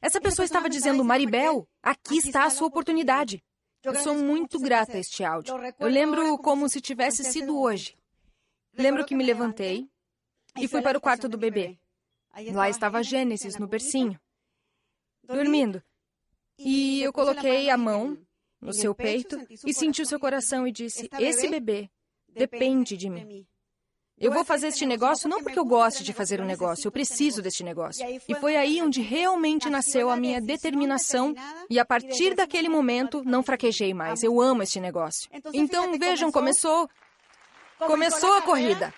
Essa pessoa estava dizendo: Maribel, aqui está a sua oportunidade. Eu sou muito grata a este áudio. Eu lembro como se tivesse sido hoje. Lembro que me levantei e fui para o quarto do bebê. Lá estava Gênesis, no bercinho, dormindo. E eu coloquei a mão no seu peito e senti o seu coração e disse: esse bebê depende de mim. Eu vou fazer este negócio não porque eu goste de fazer um negócio, eu preciso deste negócio. E foi aí onde realmente nasceu a minha determinação e a partir daquele momento não fraquejei mais. Eu amo este negócio. Então vejam, começou a corrida.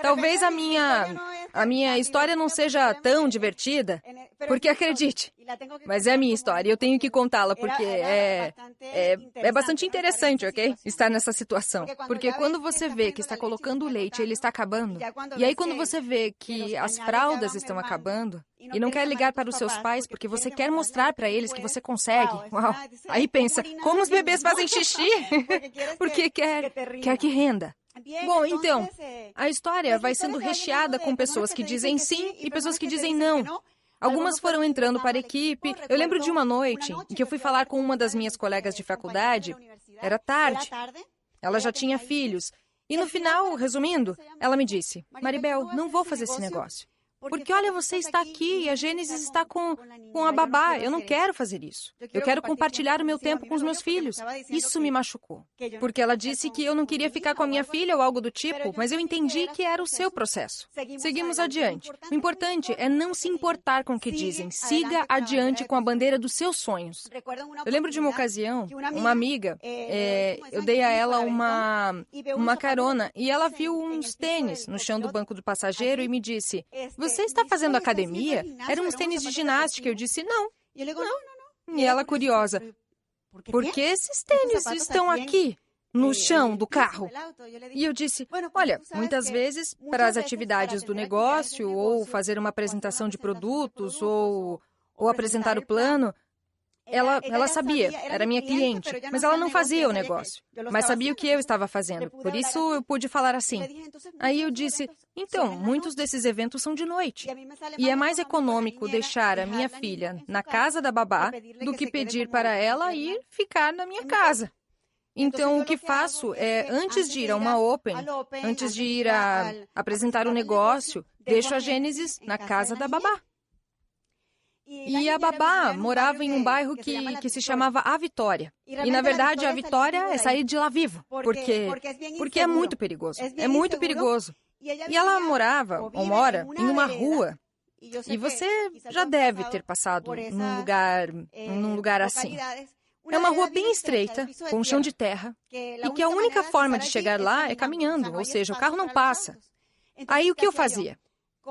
Talvez a minha história não seja tão divertida, porque acredite, mas é a minha história e eu tenho que contá-la porque é bastante interessante, ok? Estar nessa situação. Porque quando você vê que está colocando o leite e ele está acabando, e aí quando você vê que as fraldas estão acabando, e não quer ligar para os seus pais porque você quer mostrar para eles que você consegue, uau, aí pensa, como os bebês fazem xixi? Porque quer que renda. Bom, então, a história vai sendo recheada com pessoas que dizem sim e pessoas que dizem não. Algumas foram entrando para a equipe. Eu lembro de uma noite em que eu fui falar com uma das minhas colegas de faculdade. Era tarde. Ela já tinha filhos. E no final, resumindo, ela me disse: Maribel, não vou fazer esse negócio. Porque, olha, você está aqui e a Gênesis está com a babá. Eu não quero fazer isso. Eu quero compartilhar o meu tempo com os meus filhos. Isso me machucou. Porque ela disse que eu não queria ficar com a minha filha ou algo do tipo, mas eu entendi que era o seu processo. Seguimos adiante. O importante é não se importar com o que dizem. Siga adiante com a bandeira dos seus sonhos. Eu lembro de uma ocasião, uma amiga, eu dei a ela uma carona e ela viu uns tênis no chão do banco do passageiro e me disse: você está fazendo academia? Eram uns tênis de ginástica. Eu disse: não. E ela, curiosa: por que esses tênis estão aqui, no chão do carro? E eu disse: olha, muitas vezes, para as atividades do negócio, ou fazer uma apresentação de produtos, ou apresentar o plano, ela sabia, era minha cliente, mas ela não fazia o negócio, mas sabia o que eu estava fazendo, por isso eu pude falar assim. Aí eu disse: então, muitos desses eventos são de noite, e é mais econômico deixar a minha filha na casa da babá do que pedir para ela ir ficar na minha casa. Então, o que faço é, antes de ir a uma Open, antes de ir a apresentar o negócio, deixo a Gênesis na casa da babá. E a babá morava em um bairro que se chamava A Vitória. E, na verdade, a Vitória é sair de lá vivo, porque é muito perigoso. É muito perigoso. E ela morava, ou mora, em uma rua. E você já deve ter passado num lugar assim. É uma rua bem estreita, com um chão de terra, e que a única forma de chegar lá é caminhando, ou seja, o carro não passa. Aí, o que eu fazia?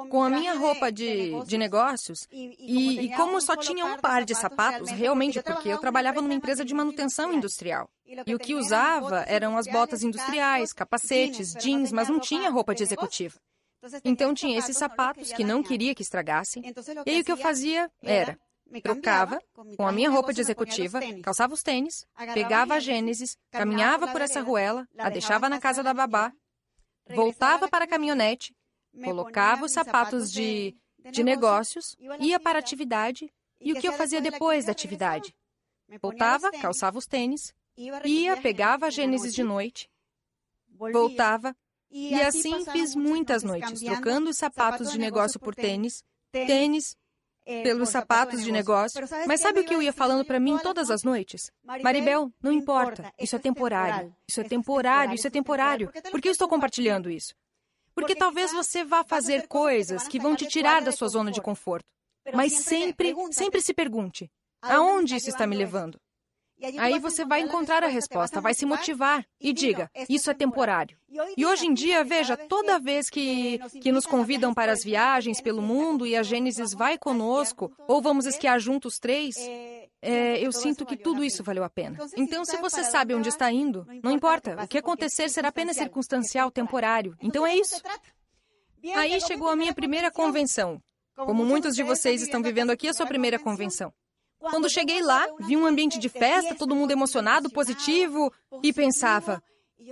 Com a minha roupa de negócios, e como só tinha um par de sapatos, realmente, porque eu trabalhava numa empresa de manutenção industrial. E o que usava eram as botas industriais, capacetes, jeans, mas não tinha roupa de executiva. Então tinha esses sapatos que não queria que estragassem. E aí o que eu fazia era: trocava com a minha roupa de executiva, calçava os tênis, pegava a Gênesis, caminhava por essa ruela, a deixava na casa da babá, voltava para a caminhonete, colocava os sapatos de negócios, ia para a atividade, e o que eu fazia depois da atividade? Voltava, calçava os tênis, ia, pegava a Gênesis de noite, voltava, e assim fiz muitas noites, trocando os sapatos de negócio por tênis, tênis pelos sapatos de negócio. Mas sabe o que eu ia falando para mim todas as noites? Maribel, não importa, isso é temporário, isso é temporário, isso é temporário. Por que eu estou compartilhando isso? Porque talvez você vá fazer coisas que vão te tirar da sua zona de conforto. Mas sempre se pergunte, aonde isso está me levando? Aí você vai encontrar a resposta, vai se motivar e diga, isso é temporário. E hoje em dia, veja, toda vez que nos convidam para as viagens pelo mundo e a Gênesis vai conosco, ou vamos esquiar juntos 3, eu sinto que tudo isso valeu a pena. Então, se você sabe onde está indo, não importa, o que acontecer será apenas circunstancial, temporário. Então é isso. Aí chegou a minha primeira convenção. Como muitos de vocês estão vivendo aqui, a sua primeira convenção. Quando cheguei lá, vi um ambiente de festa, todo mundo emocionado, positivo, e pensava,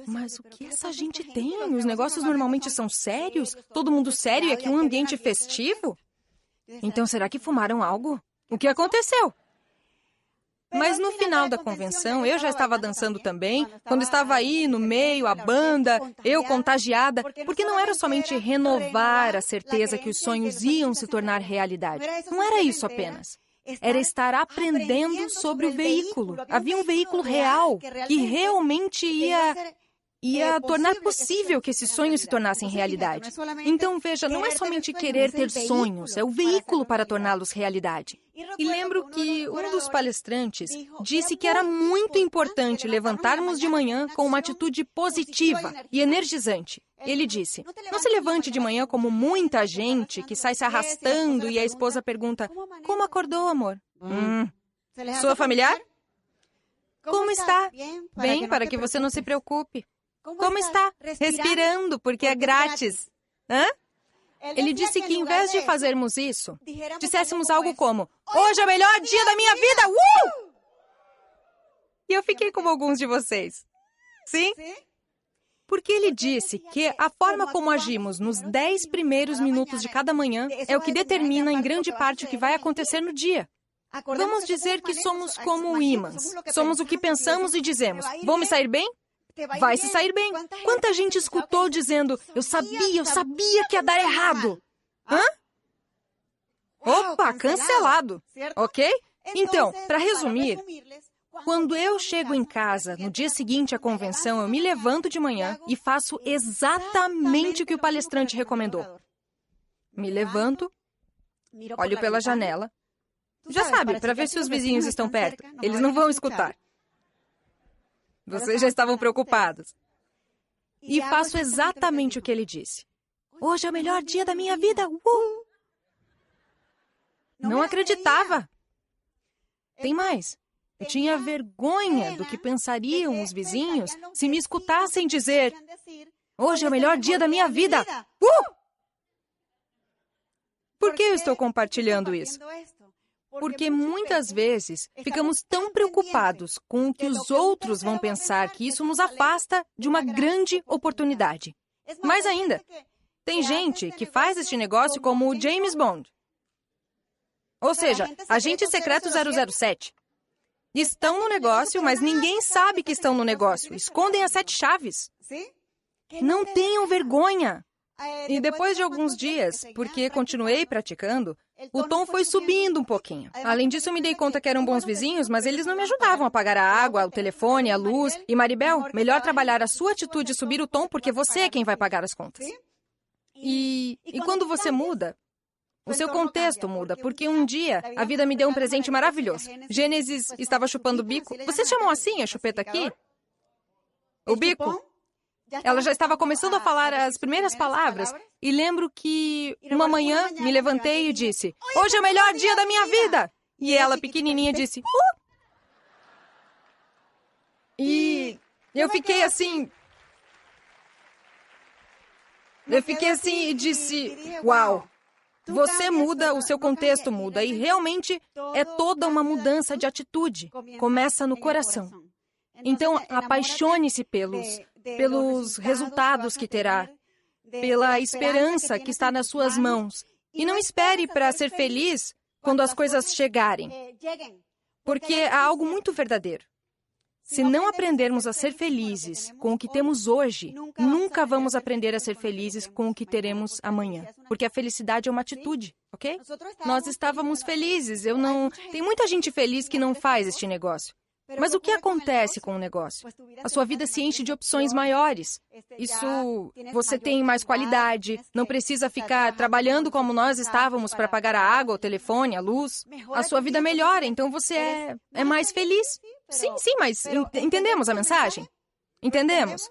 mas o que essa gente tem? Os negócios normalmente são sérios? Todo mundo sério e aqui um ambiente festivo? Então, será que fumaram algo? O que aconteceu? Mas no final da convenção, eu já estava dançando também, quando estava aí no meio, a banda, eu contagiada, porque não era somente renovar a certeza que os sonhos iam se tornar realidade. Não era isso apenas. Era estar aprendendo sobre o veículo. Havia um veículo real que realmente ia tornar possível que esses sonhos se tornassem realidade. Então, veja, não é somente querer ter sonhos, é o veículo para torná-los realidade. E lembro que um dos palestrantes disse que era muito importante levantarmos de manhã com uma atitude positiva e energizante. Ele disse, não se levante de manhã como muita gente que sai se arrastando e a esposa pergunta, como acordou, amor? Sua familiar? Como está? Bem, para que você não se preocupe. Como está? Respirando, porque é grátis. Hã? Ele disse que, em vez de fazermos isso, disséssemos algo como, hoje é o melhor dia da minha vida! E eu fiquei como alguns de vocês. Sim? Porque ele disse que a forma como agimos nos 10 primeiros minutos de cada manhã é o que determina, em grande parte, o que vai acontecer no dia. Vamos dizer que somos como ímãs. Somos o que pensamos e dizemos, vou me sair bem? Vai se sair bem. Quanta gente escutou dizendo, eu sabia que ia dar errado. Hã? Opa, cancelado. Ok? Então, para resumir, quando eu chego em casa, no dia seguinte à convenção, eu me levanto de manhã e faço exatamente o que o palestrante recomendou. Me levanto, olho pela janela. Já sabe, para ver se os vizinhos estão perto. Eles não vão escutar. Vocês já estavam preocupados. E faço exatamente o que ele disse. Hoje é o melhor dia da minha vida. Não acreditava. Tem mais. Eu tinha vergonha do que pensariam os vizinhos se me escutassem dizer, hoje é o melhor dia da minha vida. Por que eu estou compartilhando isso? Porque muitas vezes ficamos tão preocupados com o que os outros vão pensar que isso nos afasta de uma grande oportunidade. Mais ainda, tem gente que faz este negócio como o James Bond. Ou seja, agente secreto 007. Estão no negócio, mas ninguém sabe que estão no negócio. Escondem as 7 chaves. Não tenham vergonha. E depois de alguns dias, porque continuei praticando, o tom foi subindo um pouquinho. Além disso, eu me dei conta que eram bons vizinhos, mas eles não me ajudavam a pagar a água, o telefone, a luz. E Maribel, melhor trabalhar a sua atitude e subir o tom, porque você é quem vai pagar as contas. E quando você muda, o seu contexto muda, porque um dia a vida me deu um presente maravilhoso. Gênesis estava chupando o bico. Vocês chamam assim a chupeta aqui? O bico? Ela já estava começando a falar as primeiras palavras. E lembro que uma manhã me levantei e disse, hoje é o melhor dia da minha vida! E ela, pequenininha, disse, E eu fiquei assim... e disse, uau! Você muda, o seu contexto muda. E realmente é toda uma mudança de atitude. Começa no coração. Então, apaixone-se pelos resultados que terá, pela esperança que está nas suas mãos. E não espere para ser feliz quando as coisas chegarem. Porque há algo muito verdadeiro. Se não aprendermos a ser felizes com o que temos hoje, nunca vamos aprender a ser felizes com o que teremos amanhã. Porque a felicidade é uma atitude, ok? Nós estávamos felizes. Tem muita gente feliz que não faz este negócio. Mas o que acontece com o negócio? A sua vida se enche de opções maiores. Você tem mais qualidade, não precisa ficar trabalhando como nós estávamos para pagar a água, o telefone, a luz. A sua vida melhora, então você é mais feliz. Sim, mas entendemos a mensagem? Entendemos?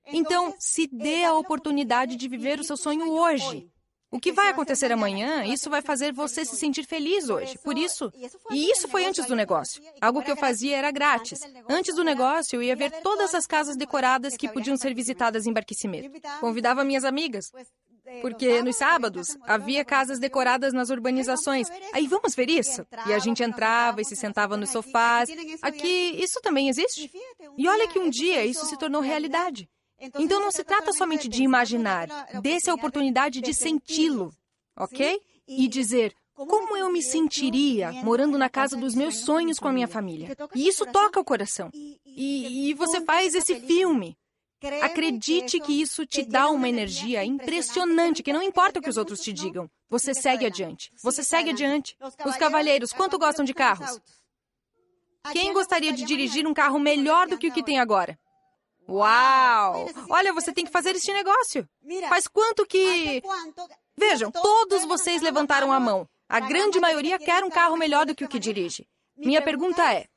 Então, se dê a oportunidade de viver o seu sonho hoje. O que vai acontecer amanhã, isso vai fazer você se sentir feliz hoje. Por isso, e isso foi antes do negócio. Algo que eu fazia era grátis. Antes do negócio, eu ia ver todas as casas decoradas que podiam ser visitadas em Barquisimeto. Convidava minhas amigas, porque nos sábados havia casas decoradas nas urbanizações. Aí, vamos ver isso? E a gente entrava e se sentava nos sofás. Aqui, isso também existe. E olha que um dia isso se tornou realidade. Então, não se trata somente de imaginar, dê-se a oportunidade de senti-lo, ok? E dizer, como eu me sentiria morando na casa dos meus sonhos com a minha família? E isso toca o coração. E você faz esse filme. Acredite que isso te dá uma energia impressionante, que não importa o que os outros te digam. Você segue adiante. Você segue adiante. Os cavalheiros, quanto gostam de carros? Quem gostaria de dirigir um carro melhor do que o que tem agora? Uau! Olha, você tem que fazer este negócio. Faz quanto que... Vejam, todos vocês levantaram a mão. A grande maioria quer um carro melhor do que o que dirige. Minha pergunta é,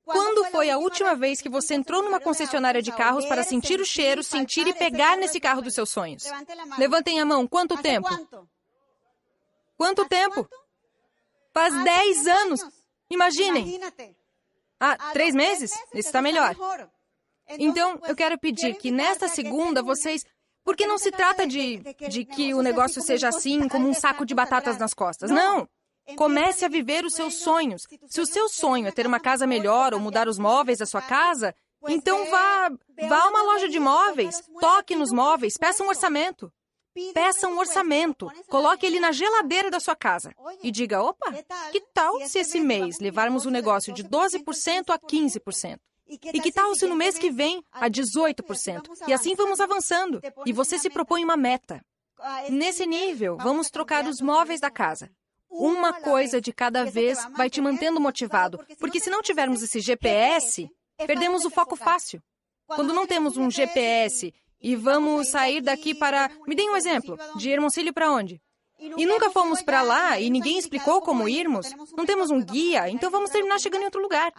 quando foi a última vez que você entrou numa concessionária de carros para sentir o cheiro, sentir e pegar nesse carro dos seus sonhos? Levantem a mão. Quanto tempo? Quanto tempo? Faz 10 anos. Imaginem. 3 meses? Isso está melhor. Então, eu quero pedir que nesta segunda vocês... Porque não se trata de que o negócio seja assim, como um saco de batatas nas costas. Não! Comece a viver os seus sonhos. Se o seu sonho é ter uma casa melhor ou mudar os móveis da sua casa, então vá a uma loja de móveis, toque nos móveis, peça um orçamento. Peça um orçamento, coloque ele na geladeira da sua casa e diga, opa, que tal se esse mês levarmos o negócio de 12% a 15%? E que tal se no mês que vem a 18%? E assim vamos avançando. E você se propõe uma meta. Nesse nível, vamos trocar os móveis da casa. Uma coisa de cada vez vai te mantendo motivado. Porque se não tivermos esse GPS, perdemos o foco fácil. Quando não temos um GPS e vamos sair daqui para... Me deem um exemplo. De Hermosillo para onde? E nunca fomos para lá e ninguém explicou como irmos. Não temos um guia, então vamos terminar chegando em outro lugar.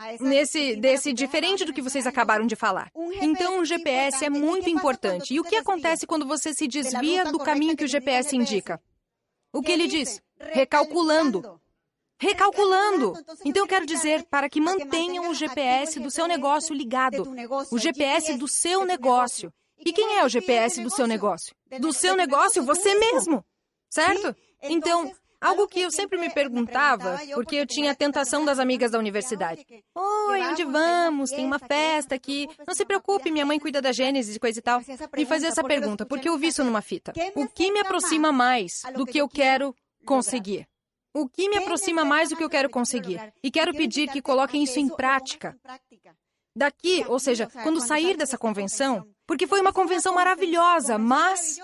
Desse diferente do que vocês acabaram de falar. Então, o GPS é muito importante. E o que acontece quando você se desvia do caminho que o GPS indica? O que ele diz? Recalculando. Recalculando. Então, eu quero dizer, para que mantenham o GPS do seu negócio ligado. O GPS do seu negócio. E quem é o GPS do seu negócio? Do seu negócio, você mesmo. Certo? Então, algo que eu sempre me perguntava, porque eu tinha a tentação das amigas da universidade. Oi, onde vamos? Tem uma festa aqui. Não se preocupe, minha mãe cuida da Gênesis e coisa e tal. E fazer essa pergunta, porque eu vi isso numa fita. O que me aproxima mais do que eu quero conseguir? O que me aproxima mais do que eu quero conseguir? E quero pedir que coloquem isso em prática. Daqui, ou seja, quando sair dessa convenção, porque foi uma convenção maravilhosa, mas...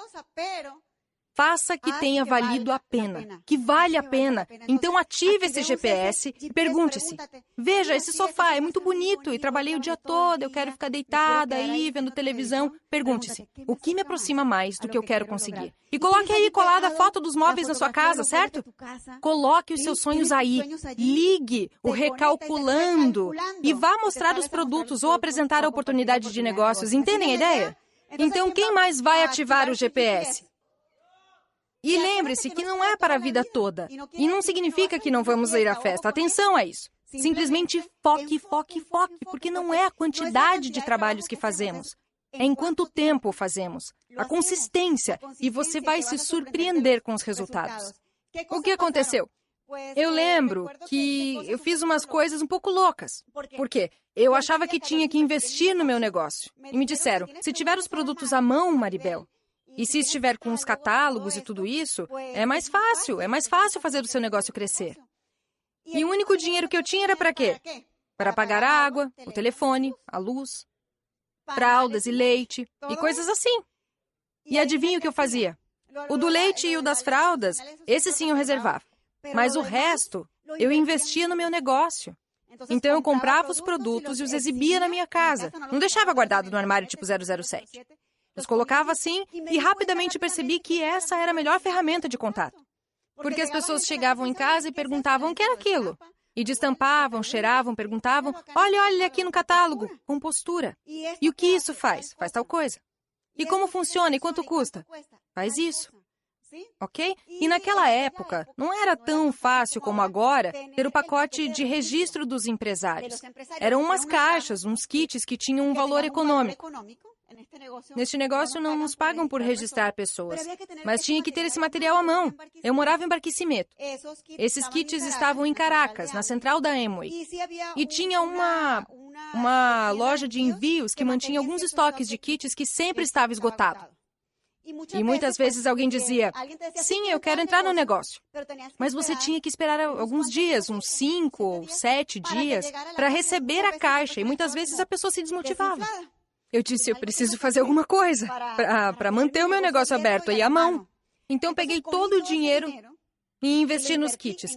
Faça que tenha valido a pena, que vale a pena. Então ative esse GPS e pergunte-se, veja, esse sofá é muito bonito e trabalhei o dia todo, eu quero ficar deitada aí, vendo televisão. Pergunte-se, o que me aproxima mais do que eu quero conseguir? E coloque aí colada a foto dos móveis na sua casa, certo? Coloque os seus sonhos aí, ligue o recalculando e vá mostrar os produtos ou apresentar a oportunidade de negócios. Entendem a ideia? Então quem mais vai ativar o GPS? E lembre-se que não é para a vida toda. E não significa que não vamos ir à festa. Atenção a isso. Simplesmente foque, foque, foque, porque não é a quantidade de trabalhos que fazemos. É em quanto tempo o fazemos. A consistência. E você vai se surpreender com os resultados. O que aconteceu? Eu lembro que eu fiz umas coisas um pouco loucas. Por quê? Eu achava que tinha que investir no meu negócio. E me disseram, se tiver os produtos à mão, Maribel, e se estiver com os catálogos e tudo isso, é mais fácil fazer o seu negócio crescer. E o único dinheiro que eu tinha era para quê? Para pagar a água, o telefone, a luz, fraldas e leite e coisas assim. E adivinha o que eu fazia? O do leite e o das fraldas, esse sim eu reservava. Mas o resto, eu investia no meu negócio. Então eu comprava os produtos e os exibia na minha casa. Não deixava guardado no armário tipo 007. Os colocava assim e rapidamente percebi que essa era a melhor ferramenta de contato. Porque as pessoas chegavam em casa e perguntavam o que era aquilo. E destampavam, cheiravam, perguntavam, olha aqui no catálogo, compostura. E o que isso faz? Faz tal coisa. E como funciona e quanto custa? Faz isso. Ok? E naquela época, não era tão fácil como agora ter o pacote de registro dos empresários. Eram umas caixas, uns kits que tinham um valor econômico. Neste negócio não nos pagam por registrar pessoas, mas tinha que ter esse material à mão. Eu morava em Barquisimeto. Esses kits estavam em Caracas, na central da Amway. E tinha uma loja de envios que mantinha alguns estoques de kits que sempre estava esgotado. E muitas vezes alguém dizia, sim, eu quero entrar no negócio. Mas você tinha que esperar alguns dias, uns 5 ou 7 dias, para receber a caixa. E muitas vezes a pessoa se desmotivava. Eu disse, eu preciso fazer alguma coisa para manter o meu negócio aberto aí à mão. Então peguei todo o dinheiro e investi nos kits.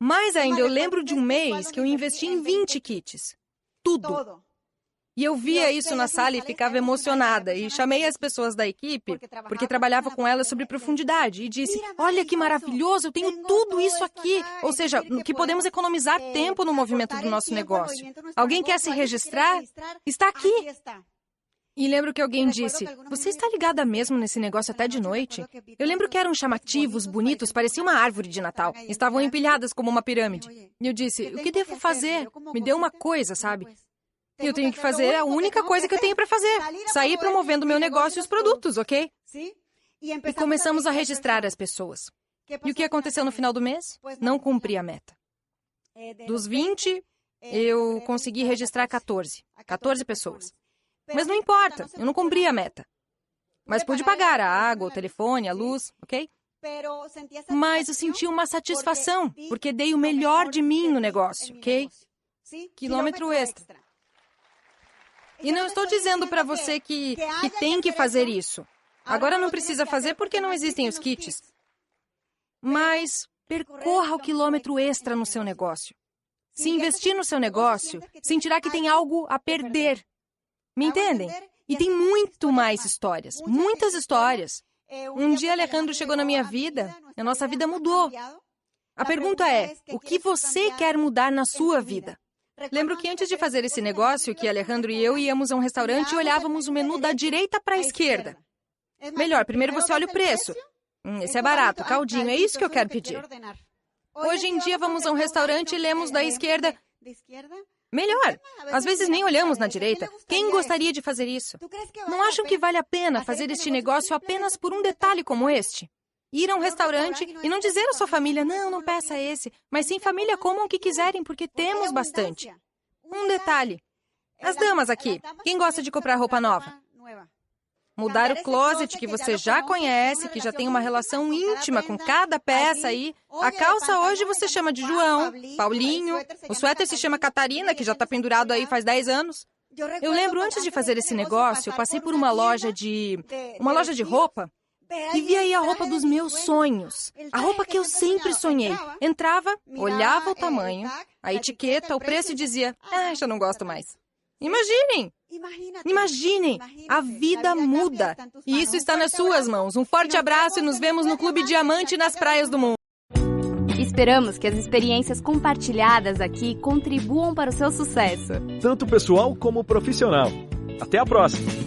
Mais ainda, eu lembro de um mês que eu investi em 20 kits. Tudo. E eu via isso na sala e ficava emocionada. E chamei as pessoas da equipe, porque trabalhava com elas sobre profundidade, e disse, olha que maravilhoso, eu tenho tudo isso aqui. Ou seja, que podemos economizar tempo no movimento do nosso negócio. Alguém quer se registrar? Está aqui. E lembro que alguém disse, você está ligada mesmo nesse negócio até de noite? Eu lembro que eram chamativos, bonitos, parecia uma árvore de Natal. Estavam empilhadas como uma pirâmide. E eu disse, o que devo fazer? Me dê uma coisa, sabe? Eu tenho que fazer a única coisa que eu tenho para fazer. Sair promovendo meu negócio e os produtos, ok? E começamos a registrar as pessoas. E o que aconteceu no final do mês? Não cumpri a meta. Dos 20, eu consegui registrar 14. 14 pessoas. Mas não importa, eu não cumpri a meta. Mas pude pagar a água, o telefone, a luz, ok? Mas eu senti uma satisfação, porque dei o melhor de mim no negócio, ok? Quilômetro extra. E não estou dizendo para você que tem que fazer isso. Agora não precisa fazer porque não existem os kits. Mas percorra o quilômetro extra no seu negócio. Se investir no seu negócio, sentirá que tem algo a perder. Me entendem? E tem muito mais histórias. Muitas histórias. Um dia Alejandro chegou na minha vida e a nossa vida mudou. A pergunta é, o que você quer mudar na sua vida? Lembro que antes de fazer esse negócio, que Alejandro e eu íamos a um restaurante e olhávamos o menu da direita para a esquerda. Melhor, primeiro você olha o preço. Esse é barato, caldinho, é isso que eu quero pedir. Hoje em dia vamos a um restaurante e lemos da esquerda. Melhor, às vezes nem olhamos na direita. Quem gostaria de fazer isso? Não acham que vale a pena fazer este negócio apenas por um detalhe como este? Ir a um restaurante e não dizer à sua família, não peça esse, mas sim, família, comam o que quiserem, porque temos bastante. Um detalhe. As damas aqui, quem gosta de comprar roupa nova? Mudar o closet que você já conhece, que já tem uma relação íntima com cada peça aí. A calça hoje você chama de João, Paulinho. O suéter se chama Catarina, que já está pendurado aí faz 10 anos. Eu lembro, antes de fazer esse negócio, eu passei por uma loja de roupa. E vi aí a roupa dos meus sonhos. A roupa que eu sempre sonhei. Entrava, olhava o tamanho, a etiqueta, o preço e dizia, já não gosto mais. Imaginem, a vida muda. E isso está nas suas mãos. Um forte abraço e nos vemos no Clube Diamante nas praias do mundo. Esperamos que as experiências compartilhadas aqui contribuam para o seu sucesso. Tanto pessoal como profissional. Até a próxima!